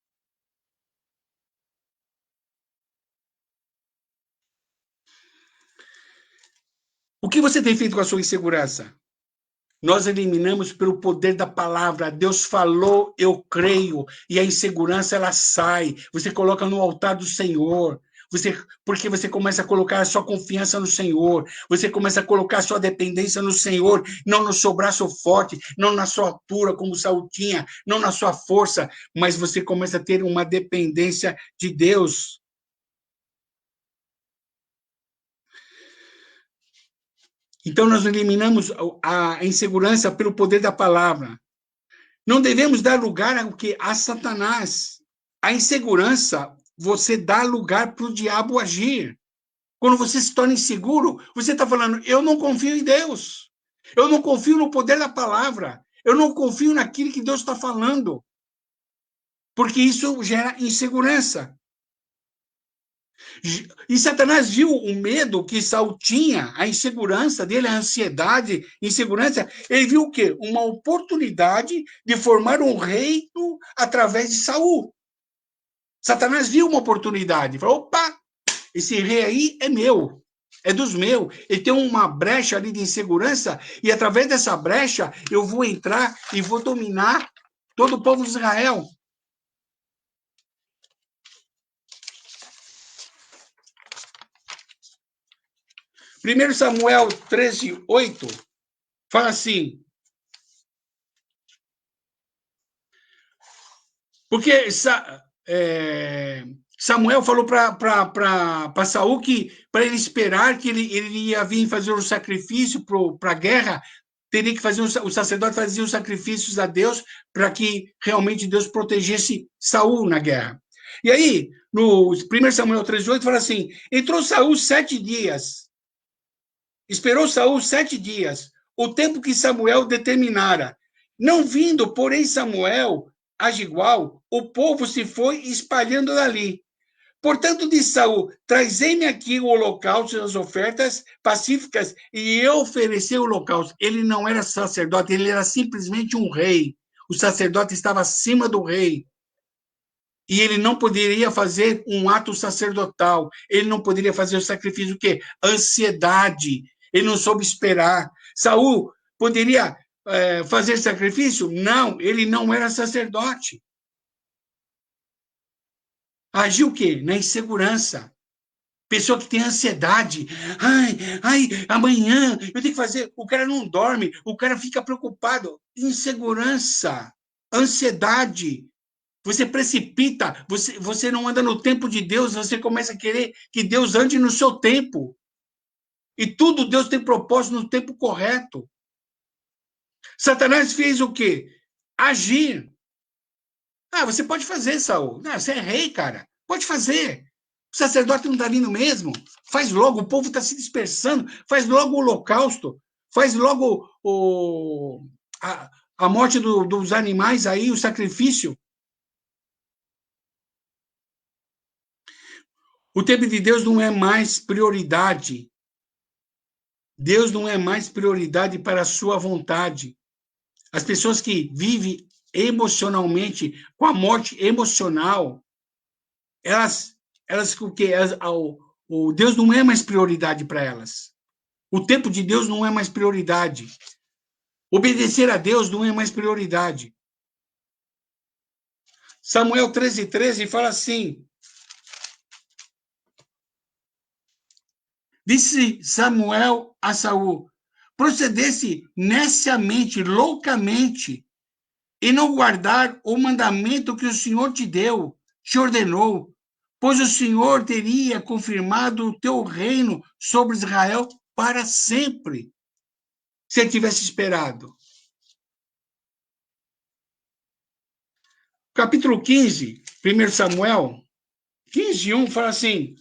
O que você tem feito com a sua insegurança? Nós eliminamos pelo poder da palavra. Deus falou, eu creio, e a insegurança ela sai. Você coloca no altar do Senhor. Porque você começa a colocar a sua confiança no Senhor, você começa a colocar a sua dependência no Senhor, não no seu braço forte, não na sua altura, como Saul tinha, não na sua força, mas você começa a ter uma dependência de Deus. Então, nós eliminamos a insegurança pelo poder da palavra. Não devemos dar lugar a Satanás. A insegurança, você dá lugar para o diabo agir. Quando você se torna inseguro, você está falando, eu não confio em Deus. Eu não confio no poder da palavra. Eu não confio naquilo que Deus está falando. Porque isso gera insegurança. E Satanás viu o medo que Saul tinha, a insegurança dele, a ansiedade, insegurança. Ele viu o quê? Uma oportunidade de formar um reino através de Saul. Satanás viu uma oportunidade. Falou, opa, esse rei aí é meu, é dos meus. Ele tem uma brecha ali de insegurança e através dessa brecha eu vou entrar e vou dominar todo o povo de Israel. Primeiro Samuel 13:8 fala assim, porque Samuel falou para Saul que para ele esperar que ele ia vir fazer um sacrifício para a guerra, teria que fazer o sacerdote fazia os sacrifícios a Deus para que realmente Deus protegesse Saul na guerra. E aí, no 1 Samuel 13:8 fala assim, entrou Saul 7 dias, esperou Saul 7 dias, o tempo que Samuel determinara. Não vindo, porém, Samuel a Gilgal, o povo se foi espalhando dali. Portanto, disse Saul, trazei-me aqui o holocausto e as ofertas pacíficas, e eu ofereci o holocausto. Ele não era sacerdote, ele era simplesmente um rei. O sacerdote estava acima do rei. E ele não poderia fazer um ato sacerdotal. Ele não poderia fazer o sacrifício, o quê? Ansiedade. Ele não soube esperar. Saul poderia fazer sacrifício? Não, ele não era sacerdote. Agiu o quê? Na insegurança. Pessoa que tem ansiedade. Ai, amanhã eu tenho que fazer. O cara não dorme, o cara fica preocupado. Insegurança, ansiedade. Você precipita, você não anda no tempo de Deus, você começa a querer que Deus ande no seu tempo. E tudo Deus tem propósito no tempo correto. Satanás fez o quê? Agir. Você pode fazer, Saul. Não, você é rei, cara. Pode fazer. O sacerdote não está vindo mesmo. Faz logo, o povo está se dispersando. Faz logo o holocausto. Faz logo a morte dos animais aí, o sacrifício. O tempo de Deus não é mais prioridade. Deus não é mais prioridade para a sua vontade. As pessoas que vivem emocionalmente, com a morte emocional, o Deus não é mais prioridade para elas. O tempo de Deus não é mais prioridade. Obedecer a Deus não é mais prioridade. Samuel 13:13 fala assim, disse Samuel a Saul, procedesse neciamente, loucamente, e não guardar o mandamento que o Senhor te deu, te ordenou, pois o Senhor teria confirmado o teu reino sobre Israel para sempre, se ele tivesse esperado. Capítulo 15, 1 Samuel, 15:1, fala assim,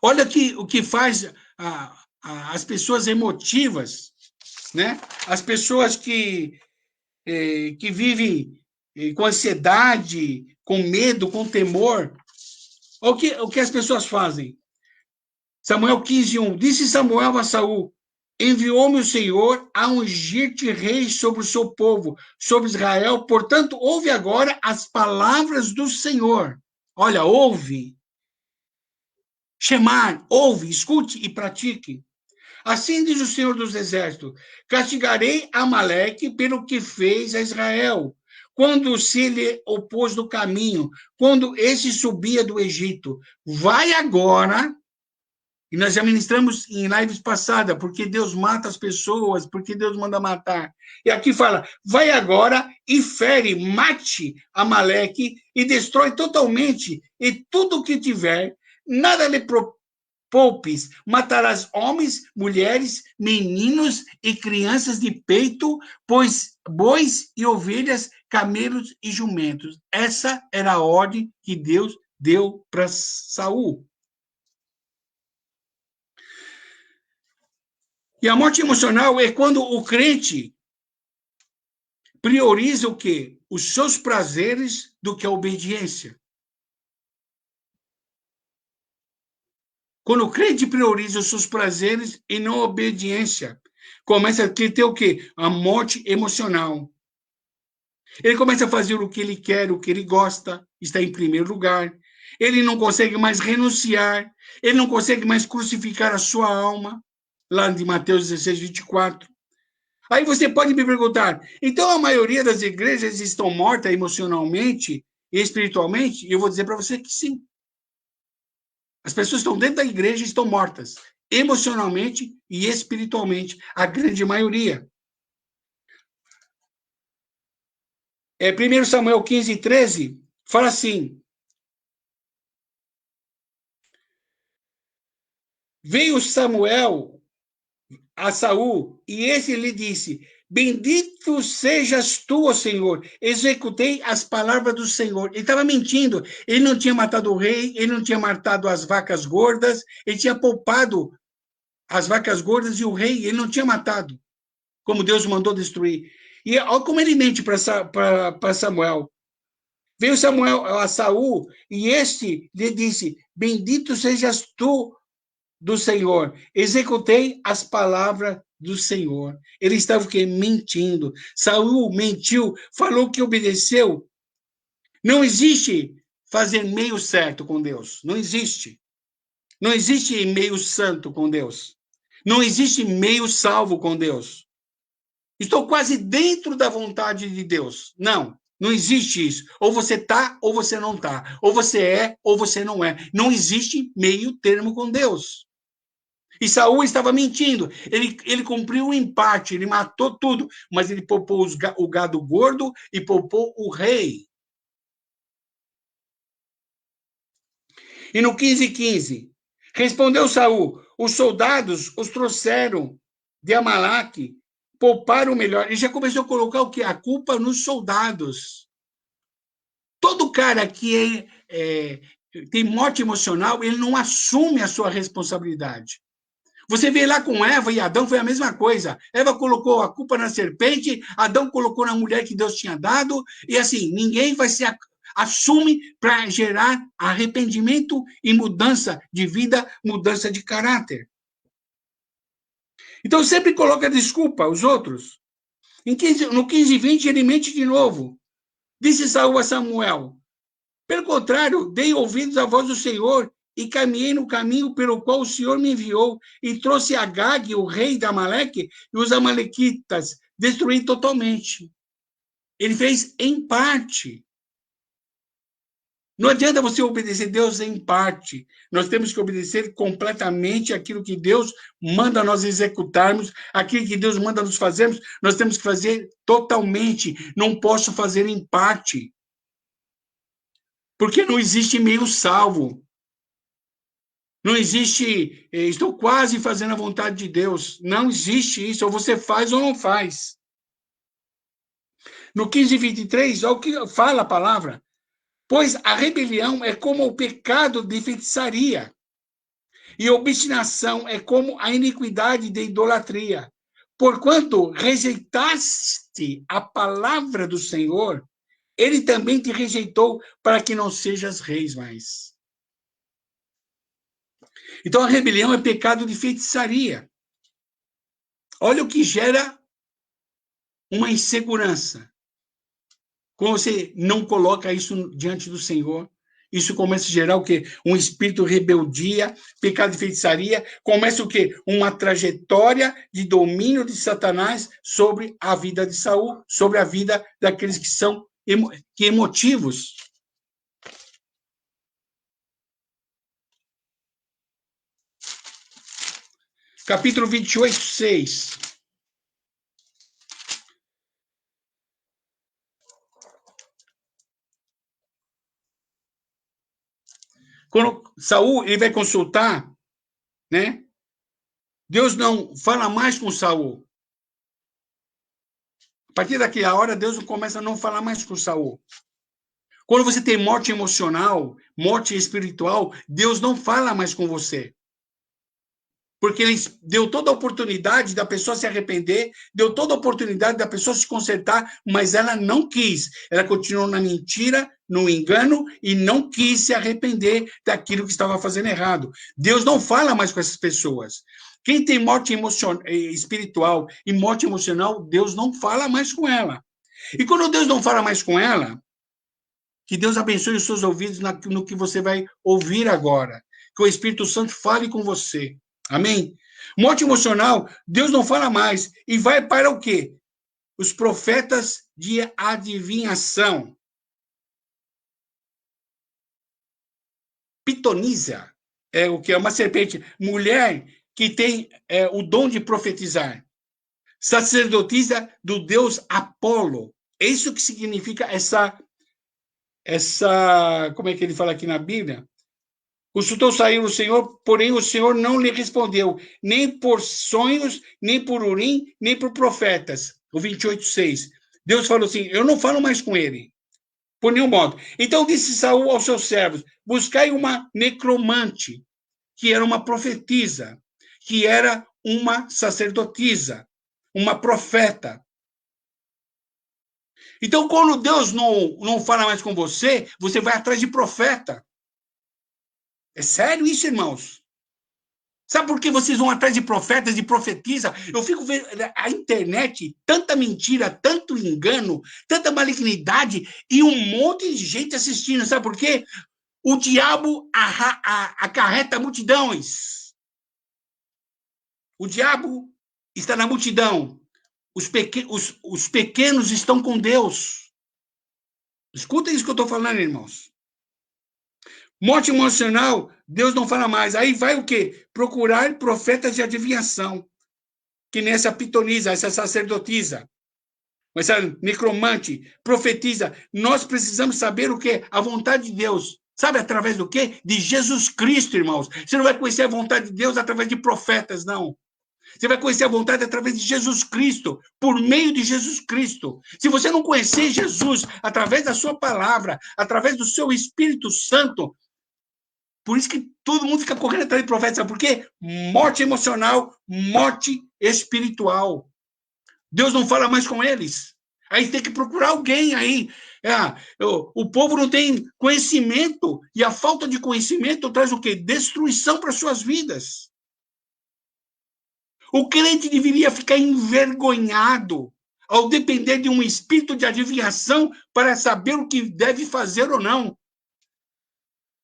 olha aqui o que faz as pessoas emotivas, né? As pessoas que vivem com ansiedade, com medo, com temor. O que as pessoas fazem? Samuel 15:1. Disse Samuel a Saul: enviou-me o Senhor a ungir-te rei sobre o seu povo, sobre Israel. Portanto, ouve agora as palavras do Senhor. Olha, ouve. Chamar, ouve, escute e pratique. Assim diz o Senhor dos Exércitos: castigarei Amaleque pelo que fez a Israel, quando se lhe opôs do caminho, quando esse subia do Egito. Vai agora, e nós já ministramos em lives passadas, porque Deus mata as pessoas, porque Deus manda matar. E aqui fala, vai agora e fere, mate Amaleque e destrói totalmente, e tudo o que tiver, nada lhe poupes, matarás homens, mulheres, meninos e crianças de peito, pois bois e ovelhas, camelos e jumentos. Essa era a ordem que Deus deu para Saul. E a morte emocional é quando o crente prioriza o quê? Os seus prazeres do que a obediência. Quando o crente prioriza os seus prazeres e não a obediência, começa a ter o quê? A morte emocional. Ele começa a fazer o que ele quer, o que ele gosta, está em primeiro lugar. Ele não consegue mais renunciar, ele não consegue mais crucificar a sua alma, lá de Mateus 16:24. Aí você pode me perguntar, então a maioria das igrejas estão mortas emocionalmente e espiritualmente? E eu vou dizer para você que sim. As pessoas estão dentro da igreja e estão mortas, emocionalmente e espiritualmente, a grande maioria. 1 Samuel 15:13 fala assim, veio Samuel a Saul, e esse lhe disse, bendito sejas tu, ó Senhor, executei as palavras do Senhor. Ele estava mentindo, ele não tinha matado o rei, ele não tinha matado as vacas gordas, ele tinha poupado as vacas gordas e o rei, ele não tinha matado, como Deus mandou destruir. E olha como ele mente para Samuel. Veio Samuel a Saul, e este lhe disse, bendito sejas tu, do Senhor, executei as palavras do Senhor. Ele estava o quê? Mentindo. Saul mentiu, falou que obedeceu. Não existe fazer meio certo com Deus. Não existe. Não existe meio santo com Deus. Não existe meio salvo com Deus. Estou quase dentro da vontade de Deus. Não. Não existe isso. Ou você está, ou você não está. Ou você é, ou você não é. Não existe meio termo com Deus. E Saul estava mentindo. Ele cumpriu em parte, ele matou tudo, mas ele poupou o gado gordo e poupou o rei. E no 15:15, respondeu Saul, os soldados os trouxeram de Amaleque, pouparam o melhor. Ele já começou a colocar o quê? A culpa nos soldados. Todo cara que tem morte emocional, ele não assume a sua responsabilidade. Você vê lá com Eva e Adão, foi a mesma coisa. Eva colocou a culpa na serpente, Adão colocou na mulher que Deus tinha dado, e assim, ninguém vai se assume para gerar arrependimento e mudança de vida, mudança de caráter. Então, sempre coloca desculpa aos outros. No 15:20, ele mente de novo. Disse Saul a Samuel, pelo contrário, dei ouvidos à voz do Senhor, e caminhei no caminho pelo qual o Senhor me enviou, e trouxe Agag, o rei da Amaleque, e os amalequitas, destruí totalmente. Ele fez em parte. Não adianta você obedecer a Deus em parte. Nós temos que obedecer completamente aquilo que Deus manda nós executarmos, aquilo que Deus manda nós fazermos, nós temos que fazer totalmente. Não posso fazer em parte. Porque não existe meio salvo. Não existe, estou quase fazendo a vontade de Deus. Não existe isso. Ou você faz ou não faz. No 15:23, olha o que fala a palavra. Pois a rebelião é como o pecado de feitiçaria, e a obstinação é como a iniquidade de idolatria. Porquanto rejeitaste a palavra do Senhor, ele também te rejeitou para que não sejas reis mais. Então a rebelião é pecado de feitiçaria. Olha o que gera uma insegurança. Quando você não coloca isso diante do Senhor, isso começa a gerar o quê? Um espírito de rebeldia, pecado de feitiçaria, começa o quê? Uma trajetória de domínio de Satanás sobre a vida de Saul, sobre a vida daqueles que são emotivos. Capítulo 28, 6. Quando Saul ele vai consultar, né? Deus não fala mais com Saul. A partir daquela hora, Deus começa a não falar mais com Saul. Quando você tem morte emocional, morte espiritual, Deus não fala mais com você. Porque ele deu toda a oportunidade da pessoa se arrepender, deu toda a oportunidade da pessoa se consertar, mas ela não quis. Ela continuou na mentira, no engano, e não quis se arrepender daquilo que estava fazendo errado. Deus não fala mais com essas pessoas. Quem tem morte espiritual e morte emocional, Deus não fala mais com ela. E quando Deus não fala mais com ela, que Deus abençoe os seus ouvidos no que você vai ouvir agora. Que o Espírito Santo fale com você. Amém? Morte emocional, Deus não fala mais. E vai para o quê? Os profetas de adivinhação. Pitonisa é o que é uma serpente. Mulher que tem o dom de profetizar. Sacerdotisa do deus Apolo. É isso que significa essa, como é que ele fala aqui na Bíblia? Consultou saiu o Senhor, porém o Senhor não lhe respondeu, nem por sonhos, nem por Urim, nem por profetas. O 28:6. Deus falou assim, eu não falo mais com ele, por nenhum modo. Então disse Saul aos seus servos, buscai uma necromante, que era uma profetisa, que era uma sacerdotisa, uma profeta. Então, quando Deus não fala mais com você, você vai atrás de profeta. É sério isso, irmãos? Sabe por que vocês vão atrás de profetas, de profetisa? Eu fico vendo a internet, tanta mentira, tanto engano, tanta malignidade e um monte de gente assistindo. Sabe por quê? O diabo acarreta multidões. O diabo está na multidão. Os pequenos estão com Deus. Escuta isso que eu estou falando, irmãos. Morte emocional, Deus não fala mais. Aí vai o quê? Procurar profetas de adivinhação. Que nem essa pitonisa, essa sacerdotisa, essa necromante, profetiza. Nós precisamos saber o quê? A vontade de Deus. Sabe através do quê? De Jesus Cristo, irmãos. Você não vai conhecer a vontade de Deus através de profetas, não. Você vai conhecer a vontade através de Jesus Cristo, por meio de Jesus Cristo. Se você não conhecer Jesus através da sua palavra, através do seu Espírito Santo, por isso que todo mundo fica correndo atrás de profeta, sabe por quê? Morte emocional, morte espiritual. Deus não fala mais com eles. Aí tem que procurar alguém aí. O povo não tem conhecimento, e a falta de conhecimento traz o quê? Destruição para suas vidas. O crente deveria ficar envergonhado ao depender de um espírito de adivinhação para saber o que deve fazer ou não.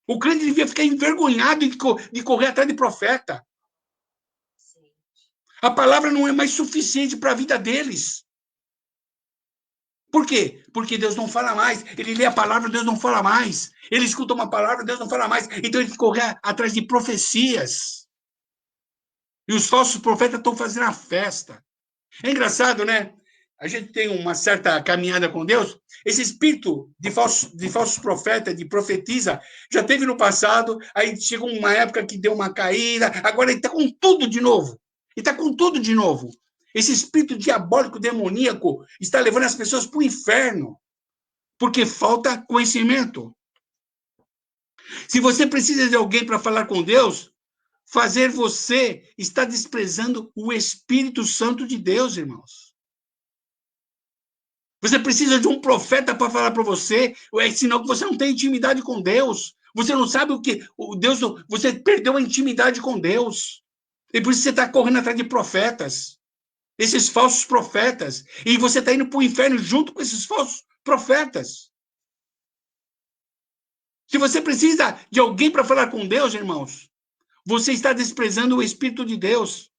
O crente devia ficar envergonhado de correr atrás de profeta. A palavra não é mais suficiente para a vida deles. Por quê? Porque Deus não fala mais. Ele lê a palavra, Deus não fala mais. Ele escuta uma palavra, Deus não fala mais. Então ele tem que correr atrás de profecias. E os falsos profetas estão fazendo a festa. É engraçado, né? a gente tem uma certa caminhada com Deus, esse espírito de falsos profetas, de profetiza, já teve no passado, aí chegou uma época que deu uma caída, agora ele está com tudo de novo. Ele está com tudo de novo. Esse espírito diabólico, demoníaco, está levando as pessoas para o inferno, porque falta conhecimento. Se você precisa de alguém para falar com Deus, fazer você está desprezando o Espírito Santo de Deus, irmãos. Você precisa de um profeta para falar para você, é sinal que você não tem intimidade com Deus. Você não sabe o que Deus, você perdeu a intimidade com Deus. E por isso você está correndo atrás de profetas, esses falsos profetas, e você está indo para o inferno junto com esses falsos profetas. Se você precisa de alguém para falar com Deus, irmãos, você está desprezando o Espírito de Deus.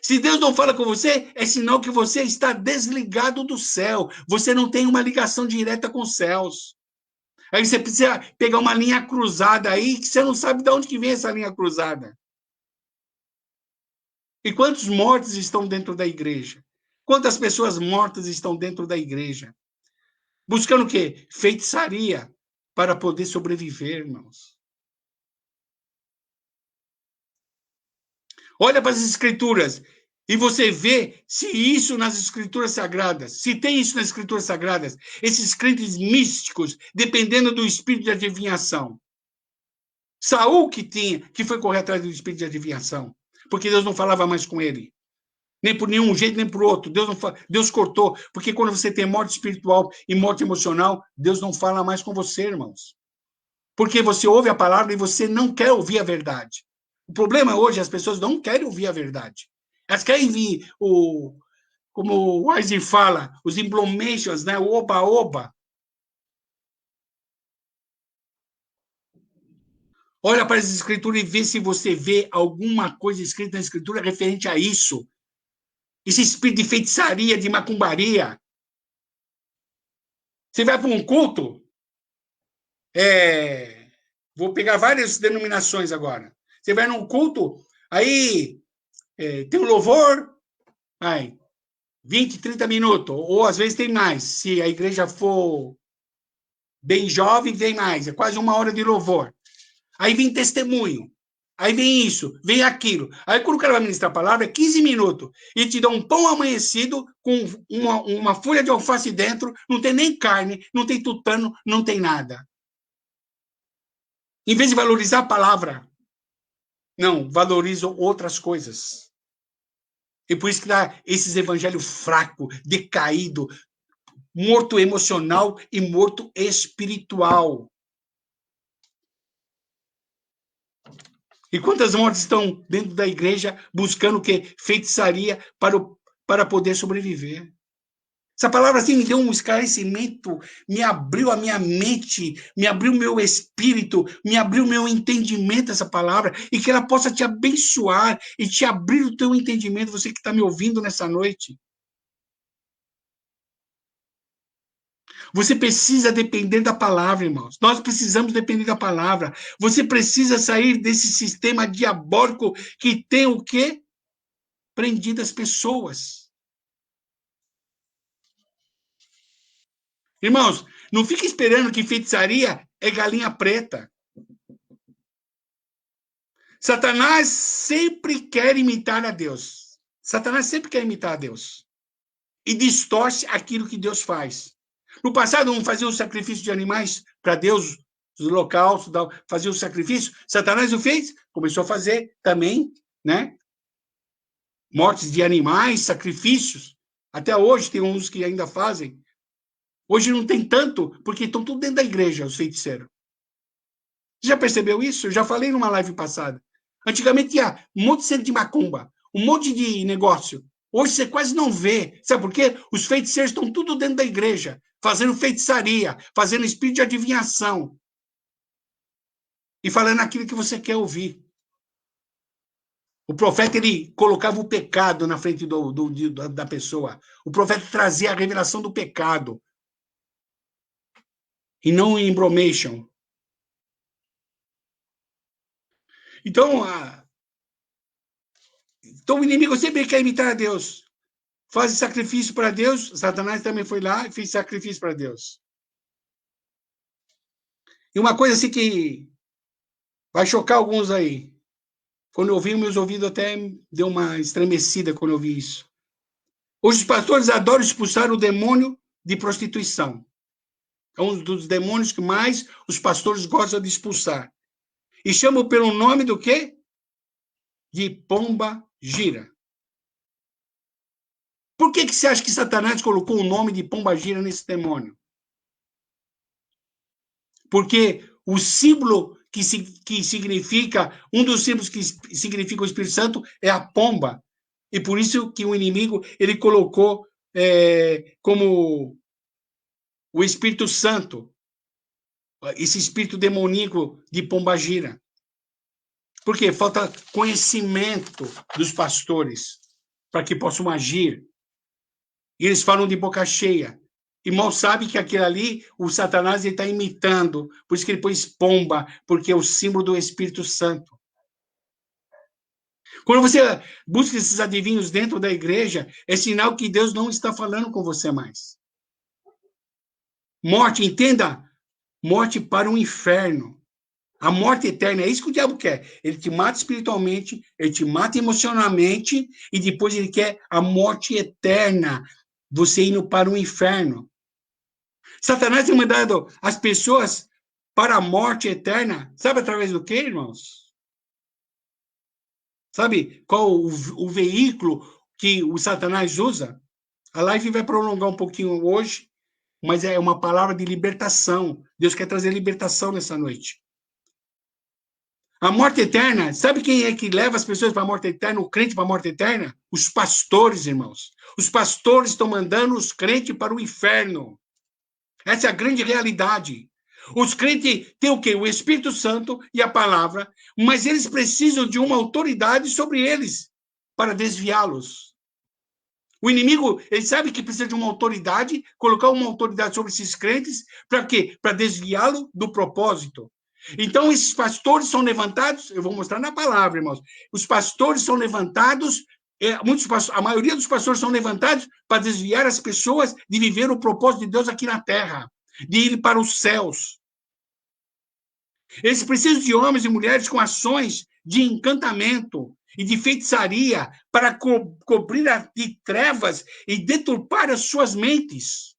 Se Deus não fala com você, é sinal que você está desligado do céu. Você não tem uma ligação direta com os céus. Aí você precisa pegar uma linha cruzada aí, que você não sabe de onde que vem essa linha cruzada. E quantos mortos estão dentro da igreja? Quantas pessoas mortas estão dentro da igreja? Buscando o quê? Feitiçaria para poder sobreviver, irmãos. Olha para as escrituras e você vê se isso nas escrituras sagradas, se tem isso nas escrituras sagradas, esses crentes místicos, dependendo do espírito de adivinhação. Saul que foi correr atrás do espírito de adivinhação, porque Deus não falava mais com ele. Nem por nenhum jeito, nem por outro. Deus cortou, porque quando você tem morte espiritual e morte emocional, Deus não fala mais com você, irmãos. Porque você ouve a palavra e você não quer ouvir a verdade. O problema hoje, as pessoas não querem ouvir a verdade. Elas querem vir, como o Weisler fala, os implomations, né? O oba-oba. Olha para as escrituras e vê se você vê alguma coisa escrita na escritura referente a isso. Esse espírito de feitiçaria, de macumbaria. Você vai para um culto, vou pegar várias denominações agora. Você vai num culto, aí tem um louvor, 20, 30 minutos, ou às vezes tem mais. Se a igreja for bem jovem, tem mais. É quase 1 hora de louvor. Aí vem testemunho. Aí vem isso, vem aquilo. Aí quando o cara vai ministrar a palavra, é 15 minutos. E te dá um pão amanhecido com uma folha de alface dentro, não tem nem carne, não tem tutano, não tem nada. Em vez de valorizar a palavra, não, valorizam outras coisas. E por isso que dá esses evangelhos fracos, decaídos, morto emocional e morto espiritual. E quantas mortes estão dentro da igreja buscando o quê? Feitiçaria para poder sobreviver. Essa palavra assim me deu um esclarecimento, me abriu a minha mente, me abriu o meu espírito, me abriu o meu entendimento, essa palavra, e que ela possa te abençoar e te abrir o teu entendimento, você que está me ouvindo nessa noite. Você precisa depender da palavra, irmãos. Nós precisamos depender da palavra. Você precisa sair desse sistema diabólico que tem o quê? Prendido as pessoas. Irmãos, não fique esperando que feitiçaria é galinha preta. Satanás sempre quer imitar a Deus. Satanás sempre quer imitar a Deus. E distorce aquilo que Deus faz. No passado, não fazia o sacrifício de animais para Deus, os holocaustos, fazia o sacrifício. Satanás o fez, começou a fazer também, né? Mortes de animais, sacrifícios. Até hoje tem uns que ainda fazem. Hoje não tem tanto, porque estão tudo dentro da igreja, os feiticeiros. Você já percebeu isso? Eu já falei numa live passada. Antigamente tinha um monte de centro de macumba, um monte de negócio. Hoje você quase não vê. Sabe por quê? Os feiticeiros estão tudo dentro da igreja, fazendo feitiçaria, fazendo espírito de adivinhação. E falando aquilo que você quer ouvir. O profeta, ele colocava o pecado na frente da pessoa. O profeta trazia a revelação do pecado. E não o embromation. Então o inimigo sempre quer imitar a Deus. fazem sacrifício para Deus. Satanás também foi lá e fez sacrifício para Deus. E uma coisa assim que vai chocar alguns aí. Quando eu ouvi, meus ouvidos até deu uma estremecida quando eu ouvi isso. Hoje os pastores adoram expulsar o demônio de prostituição. É um dos demônios que mais os pastores gostam de expulsar. E chamam pelo nome do quê? De pomba gira. Por que você acha que Satanás colocou o nome de pomba gira nesse demônio? Porque o símbolo que significa, um dos símbolos que significa o Espírito Santo é a pomba. E por isso que o inimigo, ele colocou como o Espírito Santo, esse espírito demoníaco de pombagira. Por quê? Falta conhecimento dos pastores para que possam agir. E eles falam de boca cheia. E mal sabe que aquilo ali, o Satanás está imitando. Por isso que ele pôs pomba, porque é o símbolo do Espírito Santo. Quando você busca esses adivinhos dentro da igreja, é sinal que Deus não está falando com você mais. Morte, entenda, morte para o inferno. A morte eterna, é isso que o diabo quer. Ele te mata espiritualmente, ele te mata emocionalmente, e depois ele quer a morte eterna, você indo para o inferno. Satanás tem mandado as pessoas para a morte eterna, sabe através do quê, irmãos? Sabe qual o veículo que o Satanás usa? A live vai prolongar um pouquinho hoje, mas é uma palavra de libertação. Deus quer trazer libertação nessa noite. A morte eterna, sabe quem é que leva as pessoas para a morte eterna, o crente para a morte eterna? Os pastores, irmãos. Os pastores estão mandando os crentes para o inferno. Essa é a grande realidade. Os crentes têm o quê? O Espírito Santo e a palavra, mas eles precisam de uma autoridade sobre eles para desviá-los. O inimigo, ele sabe que precisa de uma autoridade, colocar uma autoridade sobre esses crentes, para quê? Para desviá-lo do propósito. Então, esses pastores são levantados, eu vou mostrar na palavra, irmãos. Os pastores são levantados, a maioria dos pastores são levantados para desviar as pessoas de viver o propósito de Deus aqui na terra, de ir para os céus. Eles precisam de homens e mulheres com ações de encantamento e de feitiçaria para cobrir de trevas e deturpar as suas mentes.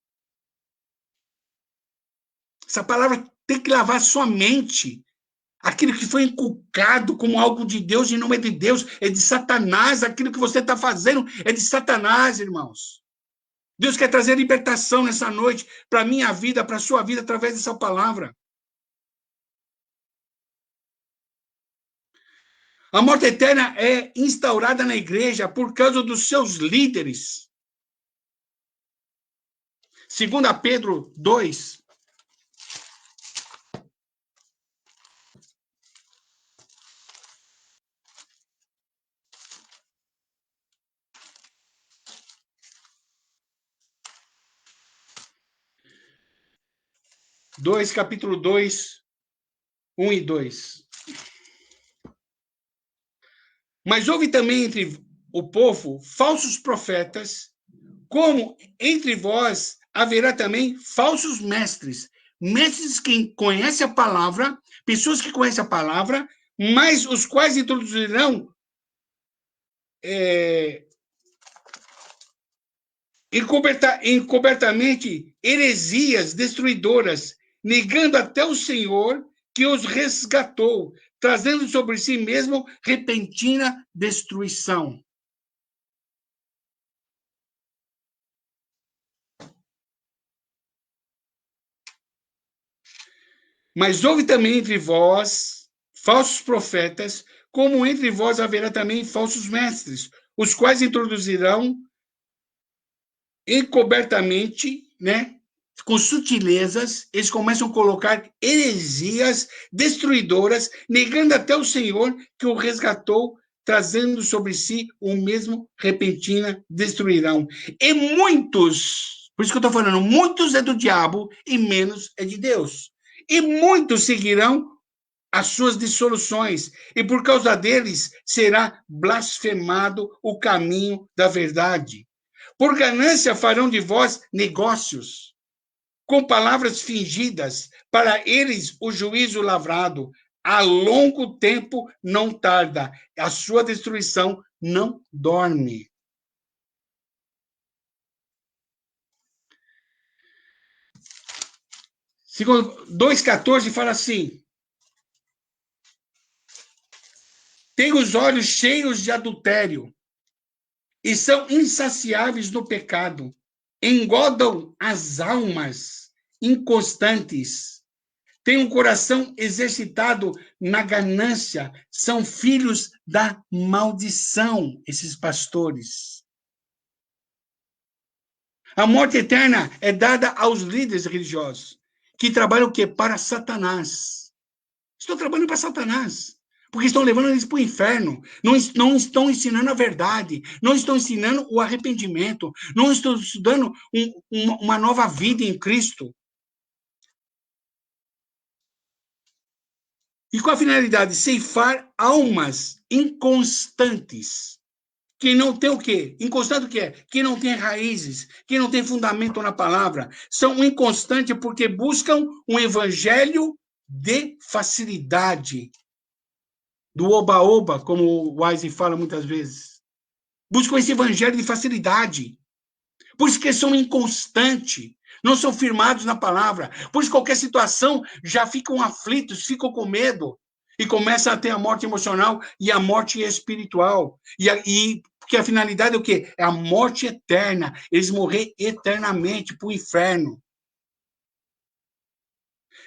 Essa palavra tem que lavar sua mente. Aquilo que foi inculcado como algo de Deus e não é de Deus, é de Satanás. Aquilo que você está fazendo é de Satanás, irmãos. Deus quer trazer libertação nessa noite para a minha vida, para a sua vida, através dessa palavra. A morte eterna é instaurada na igreja por causa dos seus líderes. 2 Pedro 2. Capítulo 2, 1 e 2. Mas houve também entre o povo falsos profetas, como entre vós haverá também falsos mestres. Mestres que conhecem a palavra, pessoas que conhecem a palavra, mas os quais introduzirão encobertamente heresias destruidoras, negando até o Senhor que os resgatou, trazendo sobre si mesmo repentina destruição. Mas houve também entre vós falsos profetas, como entre vós haverá também falsos mestres, os quais introduzirão encobertamente, com sutilezas, eles começam a colocar heresias destruidoras, negando até o Senhor que o resgatou, trazendo sobre si o mesmo repentina destruirão. E muitos, por isso que eu estou falando, muitos é do diabo e menos é de Deus. E muitos seguirão as suas dissoluções, e por causa deles será blasfemado o caminho da verdade. Por ganância farão de vós negócios, com palavras fingidas, para eles o juízo lavrado. A longo tempo não tarda, a sua destruição não dorme. Segundo 2,14 fala assim: tem os olhos cheios de adultério e são insaciáveis no pecado, engodam as almas inconstantes, têm um coração exercitado na ganância, são filhos da maldição, esses pastores. A morte eterna é dada aos líderes religiosos, que trabalham o quê? Para Satanás. Estão trabalhando para Satanás. Porque estão levando eles para o inferno. Não estão ensinando a verdade. Não estão ensinando o arrependimento. Não estão estudando uma nova vida em Cristo. E com a finalidade de ceifar almas inconstantes. Que não tem o quê? Inconstante o que é? Que não tem raízes, que não tem fundamento na palavra. São inconstantes porque buscam um evangelho de facilidade. Do oba-oba, como o Wise fala muitas vezes. Buscam esse evangelho de facilidade. Por isso que são inconstantes, não são firmados na palavra. Por isso qualquer situação já ficam aflitos, ficam com medo. E começa a ter a morte emocional e a morte espiritual. Porque a finalidade é o quê? É a morte eterna. Eles morrer eternamente para o inferno.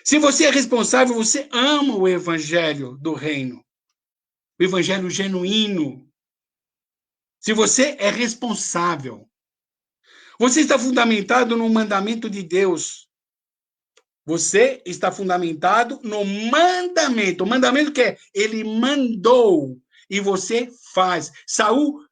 Se você é responsável, você ama o evangelho do reino. O evangelho genuíno. Se você é responsável, você está fundamentado no mandamento de Deus. Você está fundamentado no mandamento. O mandamento que é? Ele mandou e você faz. Saul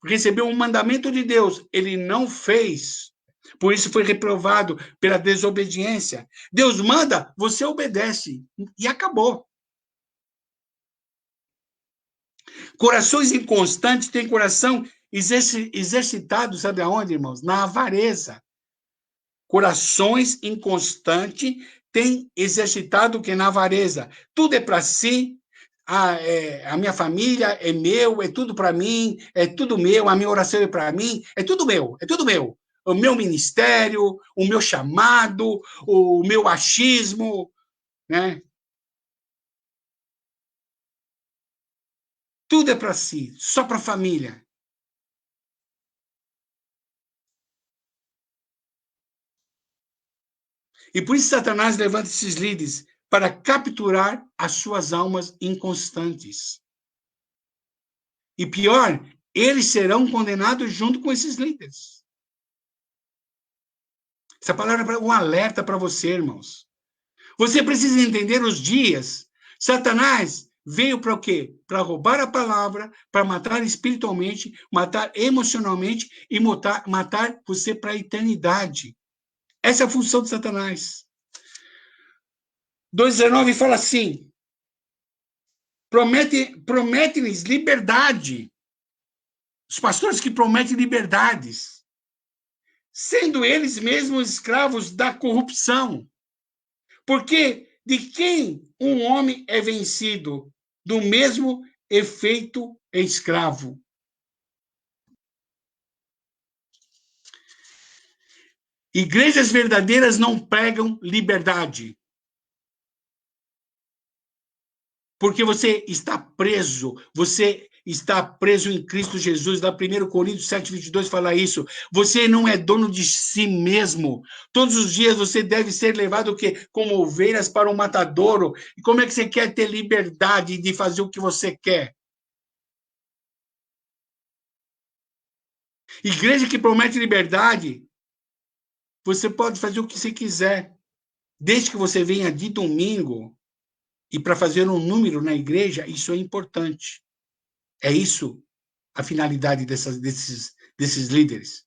recebeu um mandamento de Deus. Ele não fez. Por isso foi reprovado pela desobediência. Deus manda, você obedece. E acabou. Corações inconstantes têm coração exercitado, sabe aonde, irmãos? Na avareza. Corações inconstantes têm exercitado o que? Na avareza. Tudo é para si, a minha família é meu, é tudo para mim, é tudo meu, a minha oração é para mim, é tudo meu, é tudo meu. O meu ministério, o meu chamado, o meu achismo, né? Tudo é para si, só para a família. E por isso Satanás levanta esses líderes para capturar as suas almas inconstantes. E pior, eles serão condenados junto com esses líderes. Essa palavra é um alerta para você, irmãos. Você precisa entender os dias. Satanás veio para o quê? Para roubar a palavra, para matar espiritualmente, matar emocionalmente e matar você para a eternidade. Essa é a função de Satanás. 2,19 fala assim: promete-lhes liberdade. Os pastores que prometem liberdades, sendo eles mesmos escravos da corrupção. Porque de quem um homem é vencido, do mesmo efeito é escravo. Igrejas verdadeiras não pregam liberdade. Porque você está preso em Cristo Jesus. Da 1 Coríntios 7,22 fala isso. Você não é dono de si mesmo. Todos os dias você deve ser levado o quê? Como ovelhas para um matadouro. E como é que você quer ter liberdade de fazer o que você quer? Igreja que promete liberdade, você pode fazer o que você quiser, desde que você venha de domingo. E para fazer um número na igreja, isso é importante. É isso a finalidade desses líderes.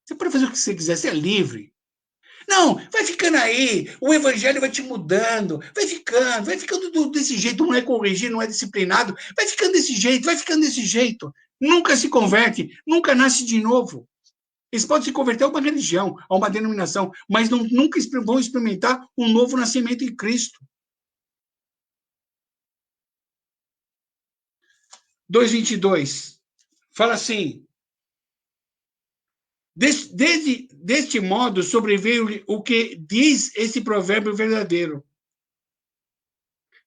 Você pode fazer o que você quiser, você é livre. Não, vai ficando aí, o evangelho vai te mudando, vai ficando desse jeito, não é corrigido, não é disciplinado, vai ficando desse jeito, nunca se converte, nunca nasce de novo. Eles podem se converter a uma religião, a uma denominação, mas nunca vão experimentar um novo nascimento em Cristo. 2:22 fala assim: deste modo sobreveio o que diz esse provérbio verdadeiro.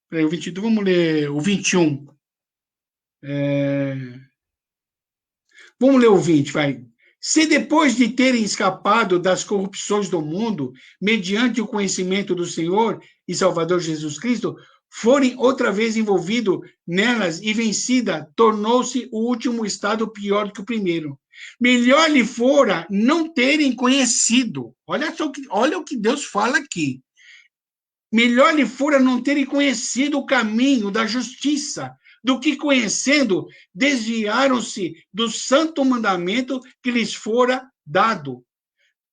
Peraí, o 22, vamos ler o 21. Vamos ler o 20, vai. Se depois de terem escapado das corrupções do mundo, mediante o conhecimento do Senhor e Salvador Jesus Cristo, forem outra vez envolvidos nelas e vencida, tornou-se o último estado pior do que o primeiro. Melhor lhe fora não terem conhecido. Olha o que Deus fala aqui. Melhor lhe fora não terem conhecido o caminho da justiça, do que conhecendo, desviaram-se do santo mandamento que lhes fora dado.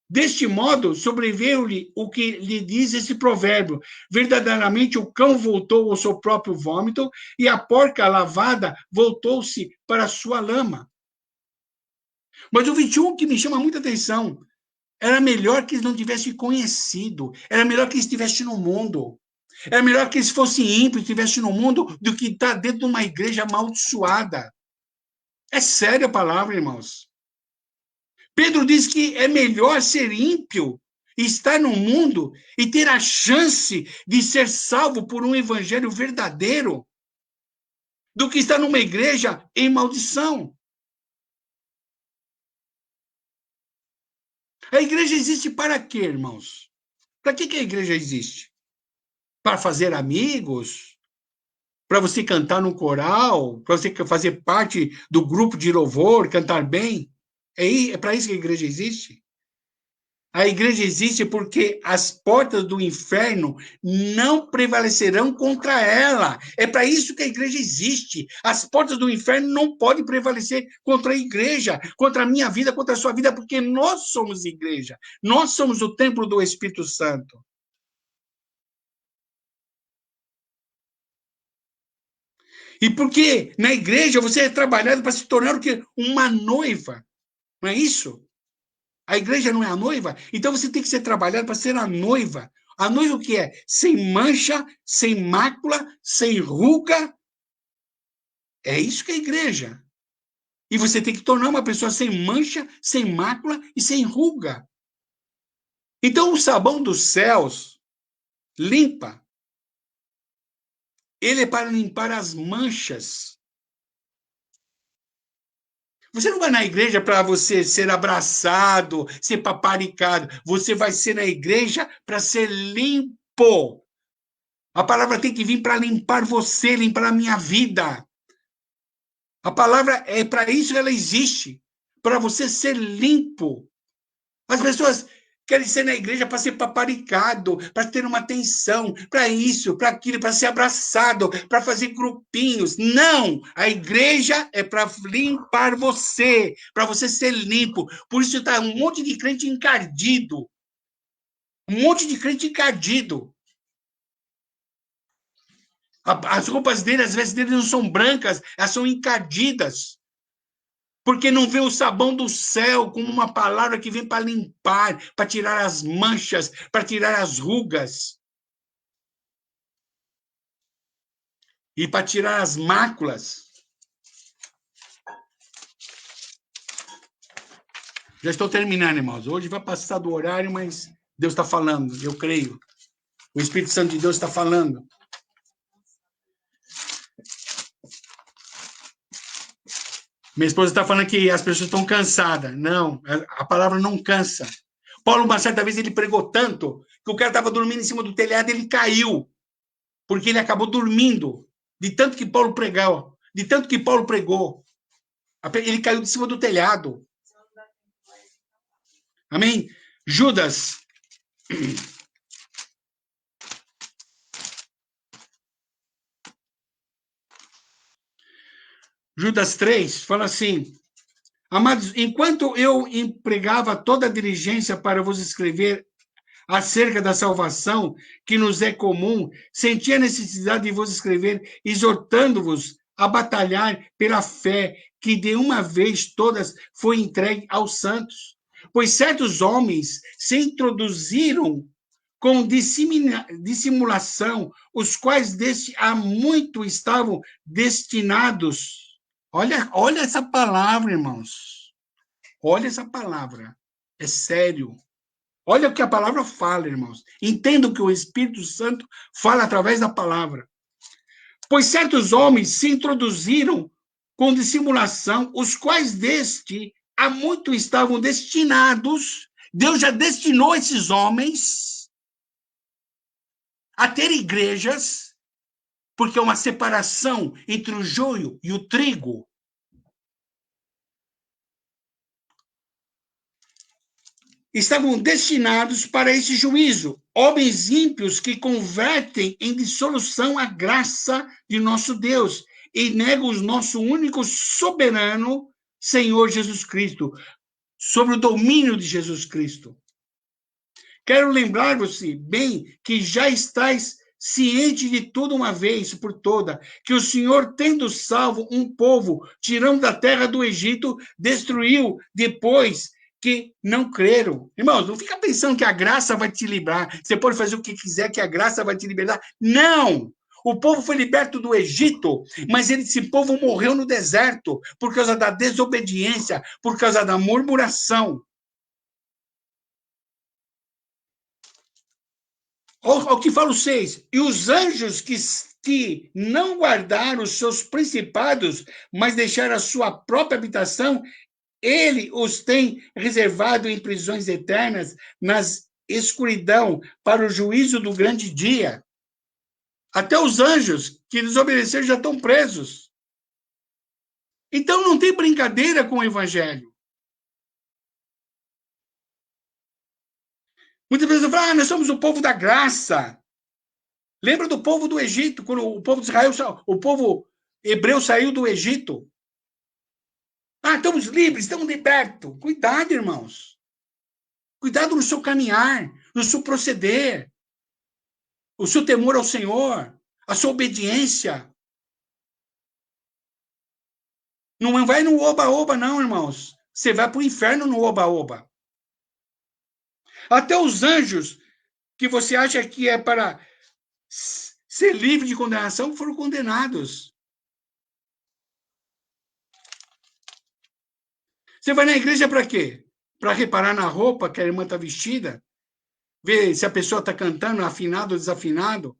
Deste modo, sobreveio-lhe o que lhe diz esse provérbio: verdadeiramente o cão voltou ao seu próprio vômito, e a porca lavada voltou-se para a sua lama. Mas o 21 que me chama muita atenção: era melhor que eles não tivessem conhecido, era melhor que eles estivessem no mundo. É melhor que eles fossem ímpios, estivessem no mundo, do que estar dentro de uma igreja amaldiçoada. É séria a palavra, irmãos. Pedro diz que é melhor ser ímpio, estar no mundo e ter a chance de ser salvo por um evangelho verdadeiro, do que estar numa igreja em maldição. A igreja existe para quê, irmãos? Para que a igreja existe? Para fazer amigos, para você cantar no coral, para você fazer parte do grupo de louvor, cantar bem. É para isso que a igreja existe? A igreja existe porque as portas do inferno não prevalecerão contra ela. É para isso que a igreja existe. As portas do inferno não podem prevalecer contra a igreja, contra a minha vida, contra a sua vida, porque nós somos igreja. Nós somos o templo do Espírito Santo. E porque na igreja você é trabalhado para se tornar o quê? Uma noiva. Não é isso? A igreja não é a noiva? Então você tem que ser trabalhado para ser a noiva. A noiva o que é? Sem mancha, sem mácula, sem ruga. É isso que é a igreja. E você tem que tornar uma pessoa sem mancha, sem mácula e sem ruga. Então o sabão dos céus limpa. Ele é para limpar as manchas. Você não vai na igreja para você ser abraçado, ser paparicado. Você vai ser na igreja para ser limpo. A palavra tem que vir para limpar você, limpar a minha vida. A palavra é para isso que ela existe, para você ser limpo. As pessoas querem ser na igreja para ser paparicado, para ter uma atenção, para isso, para aquilo, para ser abraçado, para fazer grupinhos. Não! A igreja é para limpar você, para você ser limpo. Por isso está um monte de crente encardido. Um monte de crente encardido. As roupas dele, as vestes dele não são brancas, elas são encardidas. Porque não vê o sabão do céu como uma palavra que vem para limpar, para tirar as manchas, para tirar as rugas. E para tirar as máculas. Já estou terminando, irmãos. Hoje vai passar do horário, mas Deus está falando, eu creio. O Espírito Santo de Deus está falando. Minha esposa está falando que as pessoas estão cansadas. Não, a palavra não cansa. Paulo, uma certa vez, ele pregou tanto que o cara estava dormindo em cima do telhado e ele caiu. Porque ele acabou dormindo. De tanto que Paulo pregou. De tanto que Paulo pregou. Ele caiu de cima do telhado. Amém? Judas. Judas 3 fala assim: amados, enquanto eu empregava toda a diligência para vos escrever acerca da salvação que nos é comum, senti a necessidade de vos escrever, exortando-vos a batalhar pela fé que de uma vez todas foi entregue aos santos. pois certos homens se introduziram com dissimulação, os quais desde há muito estavam destinados. Olha essa palavra, irmãos. Olha essa palavra. É sério. Olha o que a palavra fala, irmãos. Entenda o que o Espírito Santo fala através da palavra. Pois certos homens se introduziram com dissimulação, os quais deste há muito estavam destinados. Deus já destinou esses homens a ter igrejas, porque é uma separação entre o joio e o trigo. Estavam destinados para esse juízo, homens ímpios que convertem em dissolução a graça de nosso Deus e negam o nosso único soberano Senhor Jesus Cristo, sobre o domínio de Jesus Cristo. Quero lembrar-vos bem que já estáis ciente de tudo uma vez por toda, que o Senhor, tendo salvo um povo, tirando da terra do Egito, destruiu depois que não creram. Irmãos, não fica pensando que a graça vai te livrar. Você pode fazer o que quiser, que a graça vai te libertar. Não! O povo foi liberto do Egito, mas esse povo morreu no deserto por causa da desobediência, por causa da murmuração. Olha o que fala o 6. E os anjos que não guardaram os seus principados, mas deixaram a sua própria habitação, ele os tem reservado em prisões eternas, nas escuridão, para o juízo do grande dia. Até os anjos que desobedeceram já estão presos. Então não tem brincadeira com o evangelho. Muitas vezes eu falo, nós somos o povo da graça. Lembra do povo do Egito, quando o povo de Israel, o povo hebreu saiu do Egito? Estamos livres, estamos libertos. Cuidado, irmãos. Cuidado no seu caminhar, no seu proceder, o seu temor ao Senhor, a sua obediência. Não vai no oba-oba, não, irmãos. Você vai para o inferno no oba-oba. Até os anjos, que você acha que é para ser livre de condenação, foram condenados. Você vai na igreja para quê? Para reparar na roupa que a irmã está vestida? Ver se a pessoa está cantando afinado ou desafinado?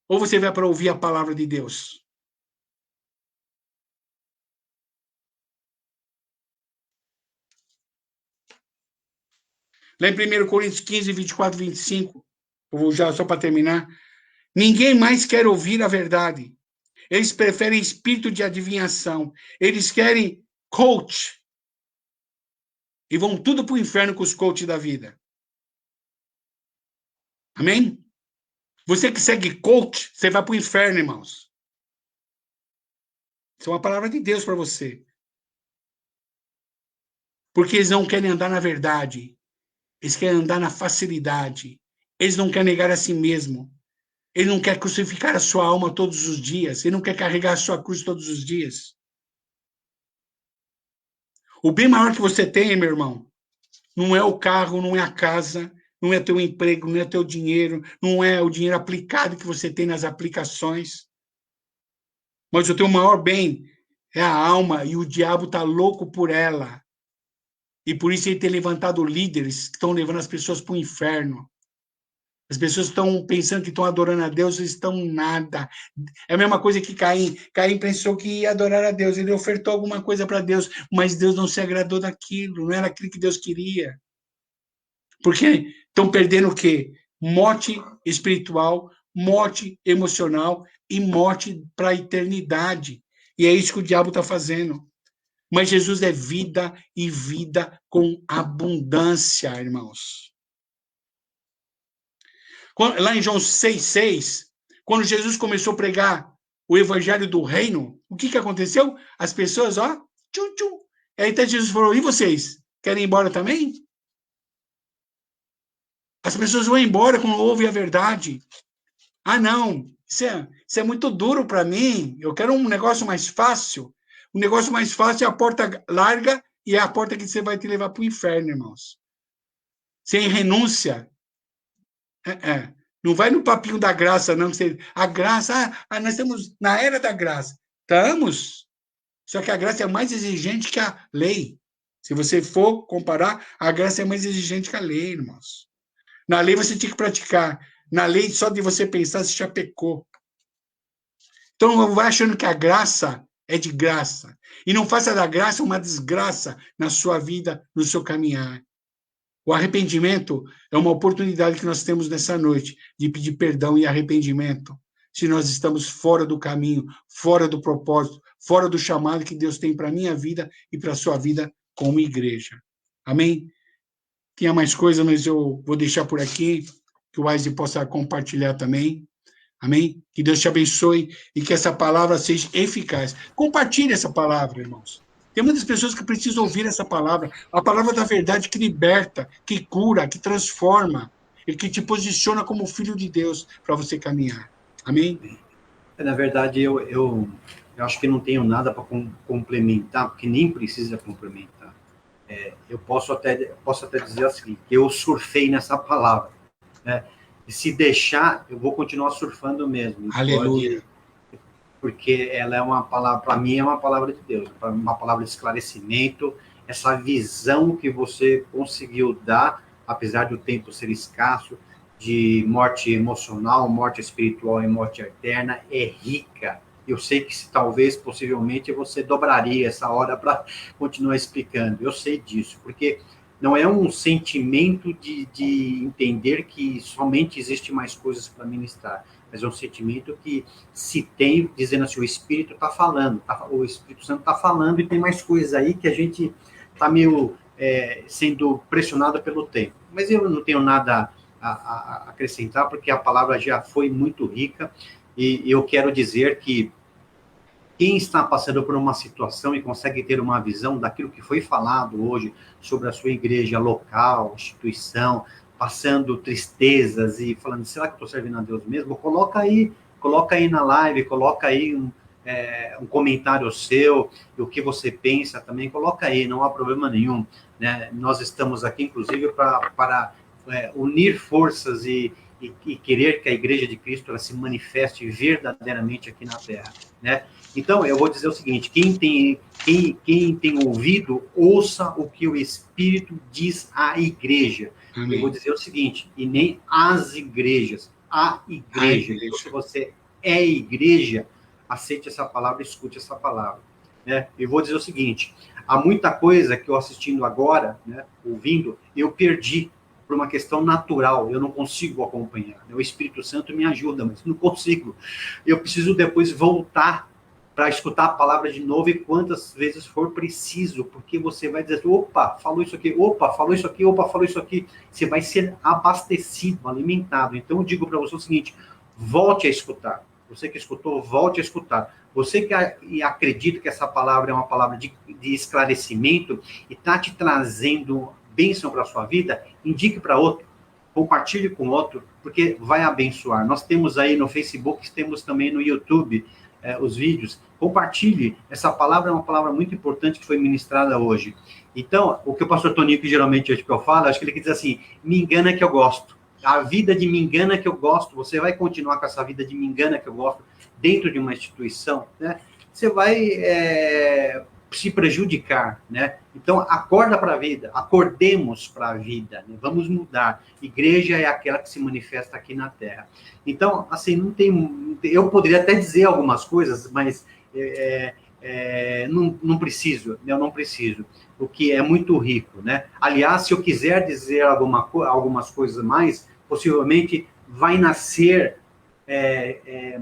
Ou você vai para ouvir a palavra de Deus? Lá em 1 Coríntios 15, 24, 25, eu vou já só para terminar. Ninguém mais quer ouvir a verdade. Eles preferem espírito de adivinhação. Eles querem coach. E vão tudo para o inferno com os coaches da vida. Amém? Você que segue coach, você vai para o inferno, irmãos. Isso é uma palavra de Deus para você. Porque eles não querem andar na verdade. Eles querem andar na facilidade. Eles não querem negar a si mesmo. Ele não quer crucificar a sua alma todos os dias. Ele não quer carregar a sua cruz todos os dias. O bem maior que você tem, meu irmão, não é o carro, não é a casa, não é teu emprego, não é teu dinheiro, não é o dinheiro aplicado que você tem nas aplicações. Mas o teu maior bem é a alma e o diabo está louco por ela. E por isso ele tem levantado líderes que estão levando as pessoas para o inferno. As pessoas estão pensando que estão adorando a Deus, estão nada. É a mesma coisa que Caim. Caim pensou que ia adorar a Deus, ele ofertou alguma coisa para Deus, mas Deus não se agradou daquilo, não era aquilo que Deus queria. Porque estão perdendo o quê? Morte espiritual, morte emocional e morte para a eternidade. E é isso que o diabo está fazendo. Mas Jesus é vida e vida com abundância, irmãos. Lá em João 6,6, quando Jesus começou a pregar o evangelho do reino, o que aconteceu? As pessoas, tchum, tchum. Aí até Jesus falou, e vocês? Querem ir embora também? As pessoas vão embora quando ouvem a verdade. Não, isso é muito duro para mim, eu quero um negócio mais fácil. O negócio mais fácil é a porta larga e é a porta que você vai te levar para o inferno, irmãos. Sem renúncia. Não vai no papinho da graça, não. A graça, nós estamos na era da graça. Estamos. Só que a graça é mais exigente que a lei. Se você for comparar, a graça é mais exigente que a lei, irmãos. Na lei você tinha que praticar. Na lei, só de você pensar, você já pecou. Então, não vai achando que a graça é de graça. E não faça da graça uma desgraça na sua vida, no seu caminhar. O arrependimento é uma oportunidade que nós temos nessa noite de pedir perdão e arrependimento. Se nós estamos fora do caminho, fora do propósito, fora do chamado que Deus tem para a minha vida e para a sua vida como igreja. Amém? Tinha mais coisa, mas eu vou deixar por aqui, que o Wesley possa compartilhar também. Amém? Que Deus te abençoe e que essa palavra seja eficaz. Compartilhe essa palavra, irmãos. Tem muitas pessoas que precisam ouvir essa palavra. A palavra da verdade que liberta, que cura, que transforma e que te posiciona como filho de Deus para você caminhar. Amém?
Na verdade, eu acho que não tenho nada para complementar, porque nem precisa complementar. Eu posso até dizer assim, que eu surfei nessa palavra, né? E se deixar, eu vou continuar surfando mesmo.
Aleluia.
Porque ela é uma palavra, para mim, é uma palavra de Deus, uma palavra de esclarecimento, essa visão que você conseguiu dar, apesar do tempo ser escasso, de morte emocional, morte espiritual e morte eterna, é rica. Eu sei que talvez, possivelmente, você dobraria essa hora para continuar explicando. Eu sei disso, porque não é um sentimento de entender que somente existe mais coisas para ministrar, mas é um sentimento que se tem, dizendo assim, o Espírito está falando, o Espírito Santo está falando e tem mais coisas aí que a gente está meio sendo pressionado pelo tempo. Mas eu não tenho nada a acrescentar, porque a palavra já foi muito rica, e eu quero dizer que quem está passando por uma situação e consegue ter uma visão daquilo que foi falado hoje sobre a sua igreja local, instituição, passando tristezas e falando, será que eu estou servindo a Deus mesmo? Coloca aí na live, coloca aí um comentário seu, o que você pensa também, coloca aí, não há problema nenhum, né? Nós estamos aqui, inclusive, para unir forças e querer que a Igreja de Cristo ela se manifeste verdadeiramente aqui na Terra, né? Então, eu vou dizer o seguinte, quem tem ouvido, ouça o que o Espírito diz à igreja. Amém. Eu vou dizer o seguinte, e nem às igrejas, a igreja. Então, se você é igreja, aceite essa palavra, escute essa palavra, né? Eu vou dizer o seguinte, há muita coisa que eu assistindo agora, né, ouvindo, eu perdi por uma questão natural, eu não consigo acompanhar. O Espírito Santo me ajuda, mas não consigo. Eu preciso depois voltar para escutar a palavra de novo e quantas vezes for preciso, porque você vai dizer, opa, falou isso aqui, opa, falou isso aqui, opa, falou isso aqui. Você vai ser abastecido, alimentado. Então, eu digo para você o seguinte, volte a escutar. Você que escutou, volte a escutar. Você que acredita que essa palavra é uma palavra de esclarecimento e está te trazendo bênção para a sua vida, indique para outro, compartilhe com outro, porque vai abençoar. Nós temos aí no Facebook, temos também no YouTube os vídeos. Compartilhe. Essa palavra é uma palavra muito importante que foi ministrada hoje. Então, o que o pastor Toninho, que geralmente acho que eu falo, acho que ele quer dizer assim, me engana que eu gosto. A vida de me engana que eu gosto, você vai continuar com essa vida de me engana que eu gosto dentro de uma instituição, né? Você vai se prejudicar, né? Então, acorda para a vida, acordemos para a vida, né? Vamos mudar. Igreja é aquela que se manifesta aqui na Terra. Então, assim, não tem... Eu poderia até dizer algumas coisas, mas não preciso, eu não preciso. O que é muito rico, né? Aliás, se eu quiser dizer algumas coisas mais, possivelmente vai nascer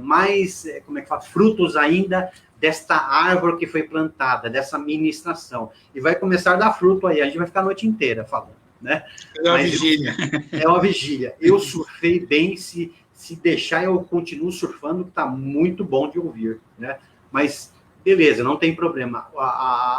mais, como é que fala, frutos ainda desta árvore que foi plantada, dessa ministração. E vai começar a dar fruto aí, a gente vai ficar a noite inteira falando, né?
É uma vigília.
É uma vigília. Eu surfei bem, se deixar eu continuo surfando, que está muito bom de ouvir, né? Mas, beleza, não tem problema.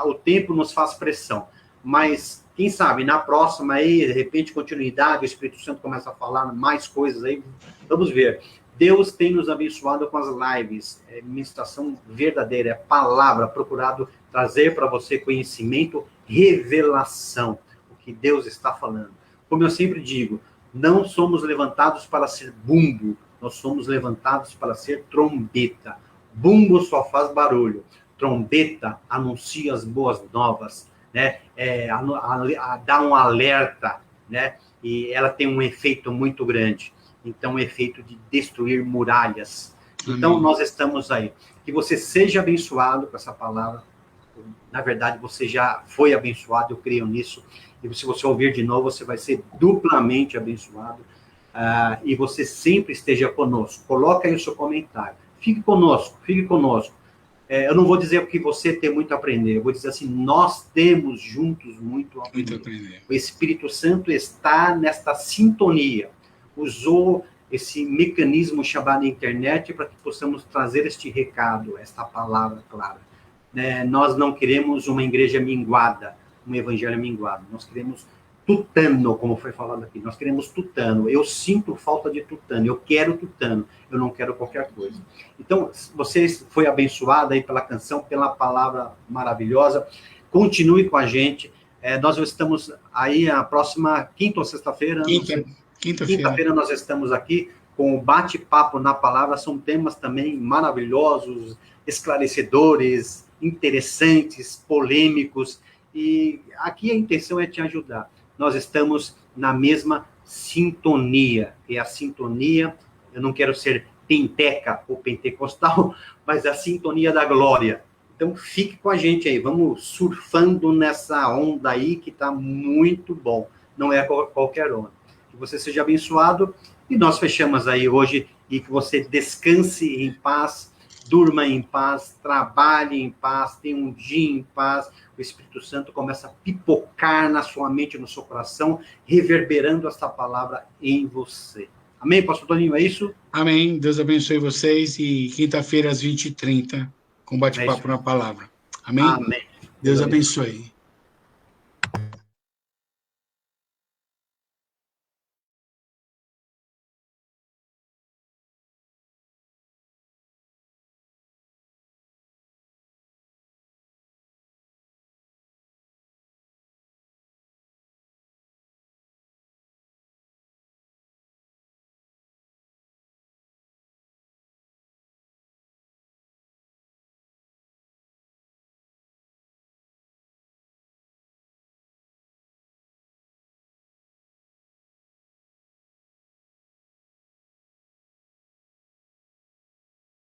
O tempo nos faz pressão. Mas, quem sabe, na próxima aí, de repente, continuidade, o Espírito Santo começa a falar mais coisas aí, vamos ver. Deus tem nos abençoado com as lives, ministração verdadeira, palavra, procurado trazer para você conhecimento revelação, o que Deus está falando. Como eu sempre digo, não somos levantados para ser bumbo, nós somos levantados para ser trombeta. Bumbo só faz barulho, trombeta anuncia as boas novas, né? Dá um alerta, né? E ela tem um efeito muito grande. Então, o efeito de destruir muralhas. Então,
Amém.
nós estamos aí. Que você seja abençoado com essa palavra. Na verdade, você já foi abençoado, eu creio nisso. E se você ouvir de novo, você vai ser duplamente abençoado. E você sempre esteja conosco. Coloca aí o seu comentário. Fique conosco, fique conosco. Eu não vou dizer o que você tem muito a aprender, eu vou dizer assim, nós temos juntos muito a aprender. O Espírito Santo está nesta sintonia, usou esse mecanismo chamado internet para que possamos trazer este recado, esta palavra clara. Nós não queremos uma igreja minguada, um evangelho minguado, nós queremos tutano, como foi falado aqui, nós queremos tutano, eu sinto falta de tutano, eu quero tutano, eu não quero qualquer coisa. Então, você foi abençoado aí pela canção, pela palavra maravilhosa, continue com a gente, nós estamos aí a próxima quinta ou sexta-feira? Quinta-feira nós estamos aqui com o bate-papo na palavra, são temas também maravilhosos, esclarecedores, interessantes, polêmicos, e aqui a intenção é te ajudar. Nós estamos na mesma sintonia, e a sintonia, eu não quero ser penteca ou pentecostal, mas a sintonia da glória. Então, fique com a gente aí, vamos surfando nessa onda aí, que está muito bom, não é qualquer onda. Que você seja abençoado, e nós fechamos aí hoje, e que você descanse em paz, durma em paz, trabalhe em paz, tenha um dia em paz, o Espírito Santo começa a pipocar na sua mente, no seu coração, reverberando esta palavra em você. Amém, pastor Toninho, é isso?
Amém, Deus abençoe vocês, e quinta-feira às 20h30, com bate-papo na palavra. Amém?
Amém.
Deus abençoe.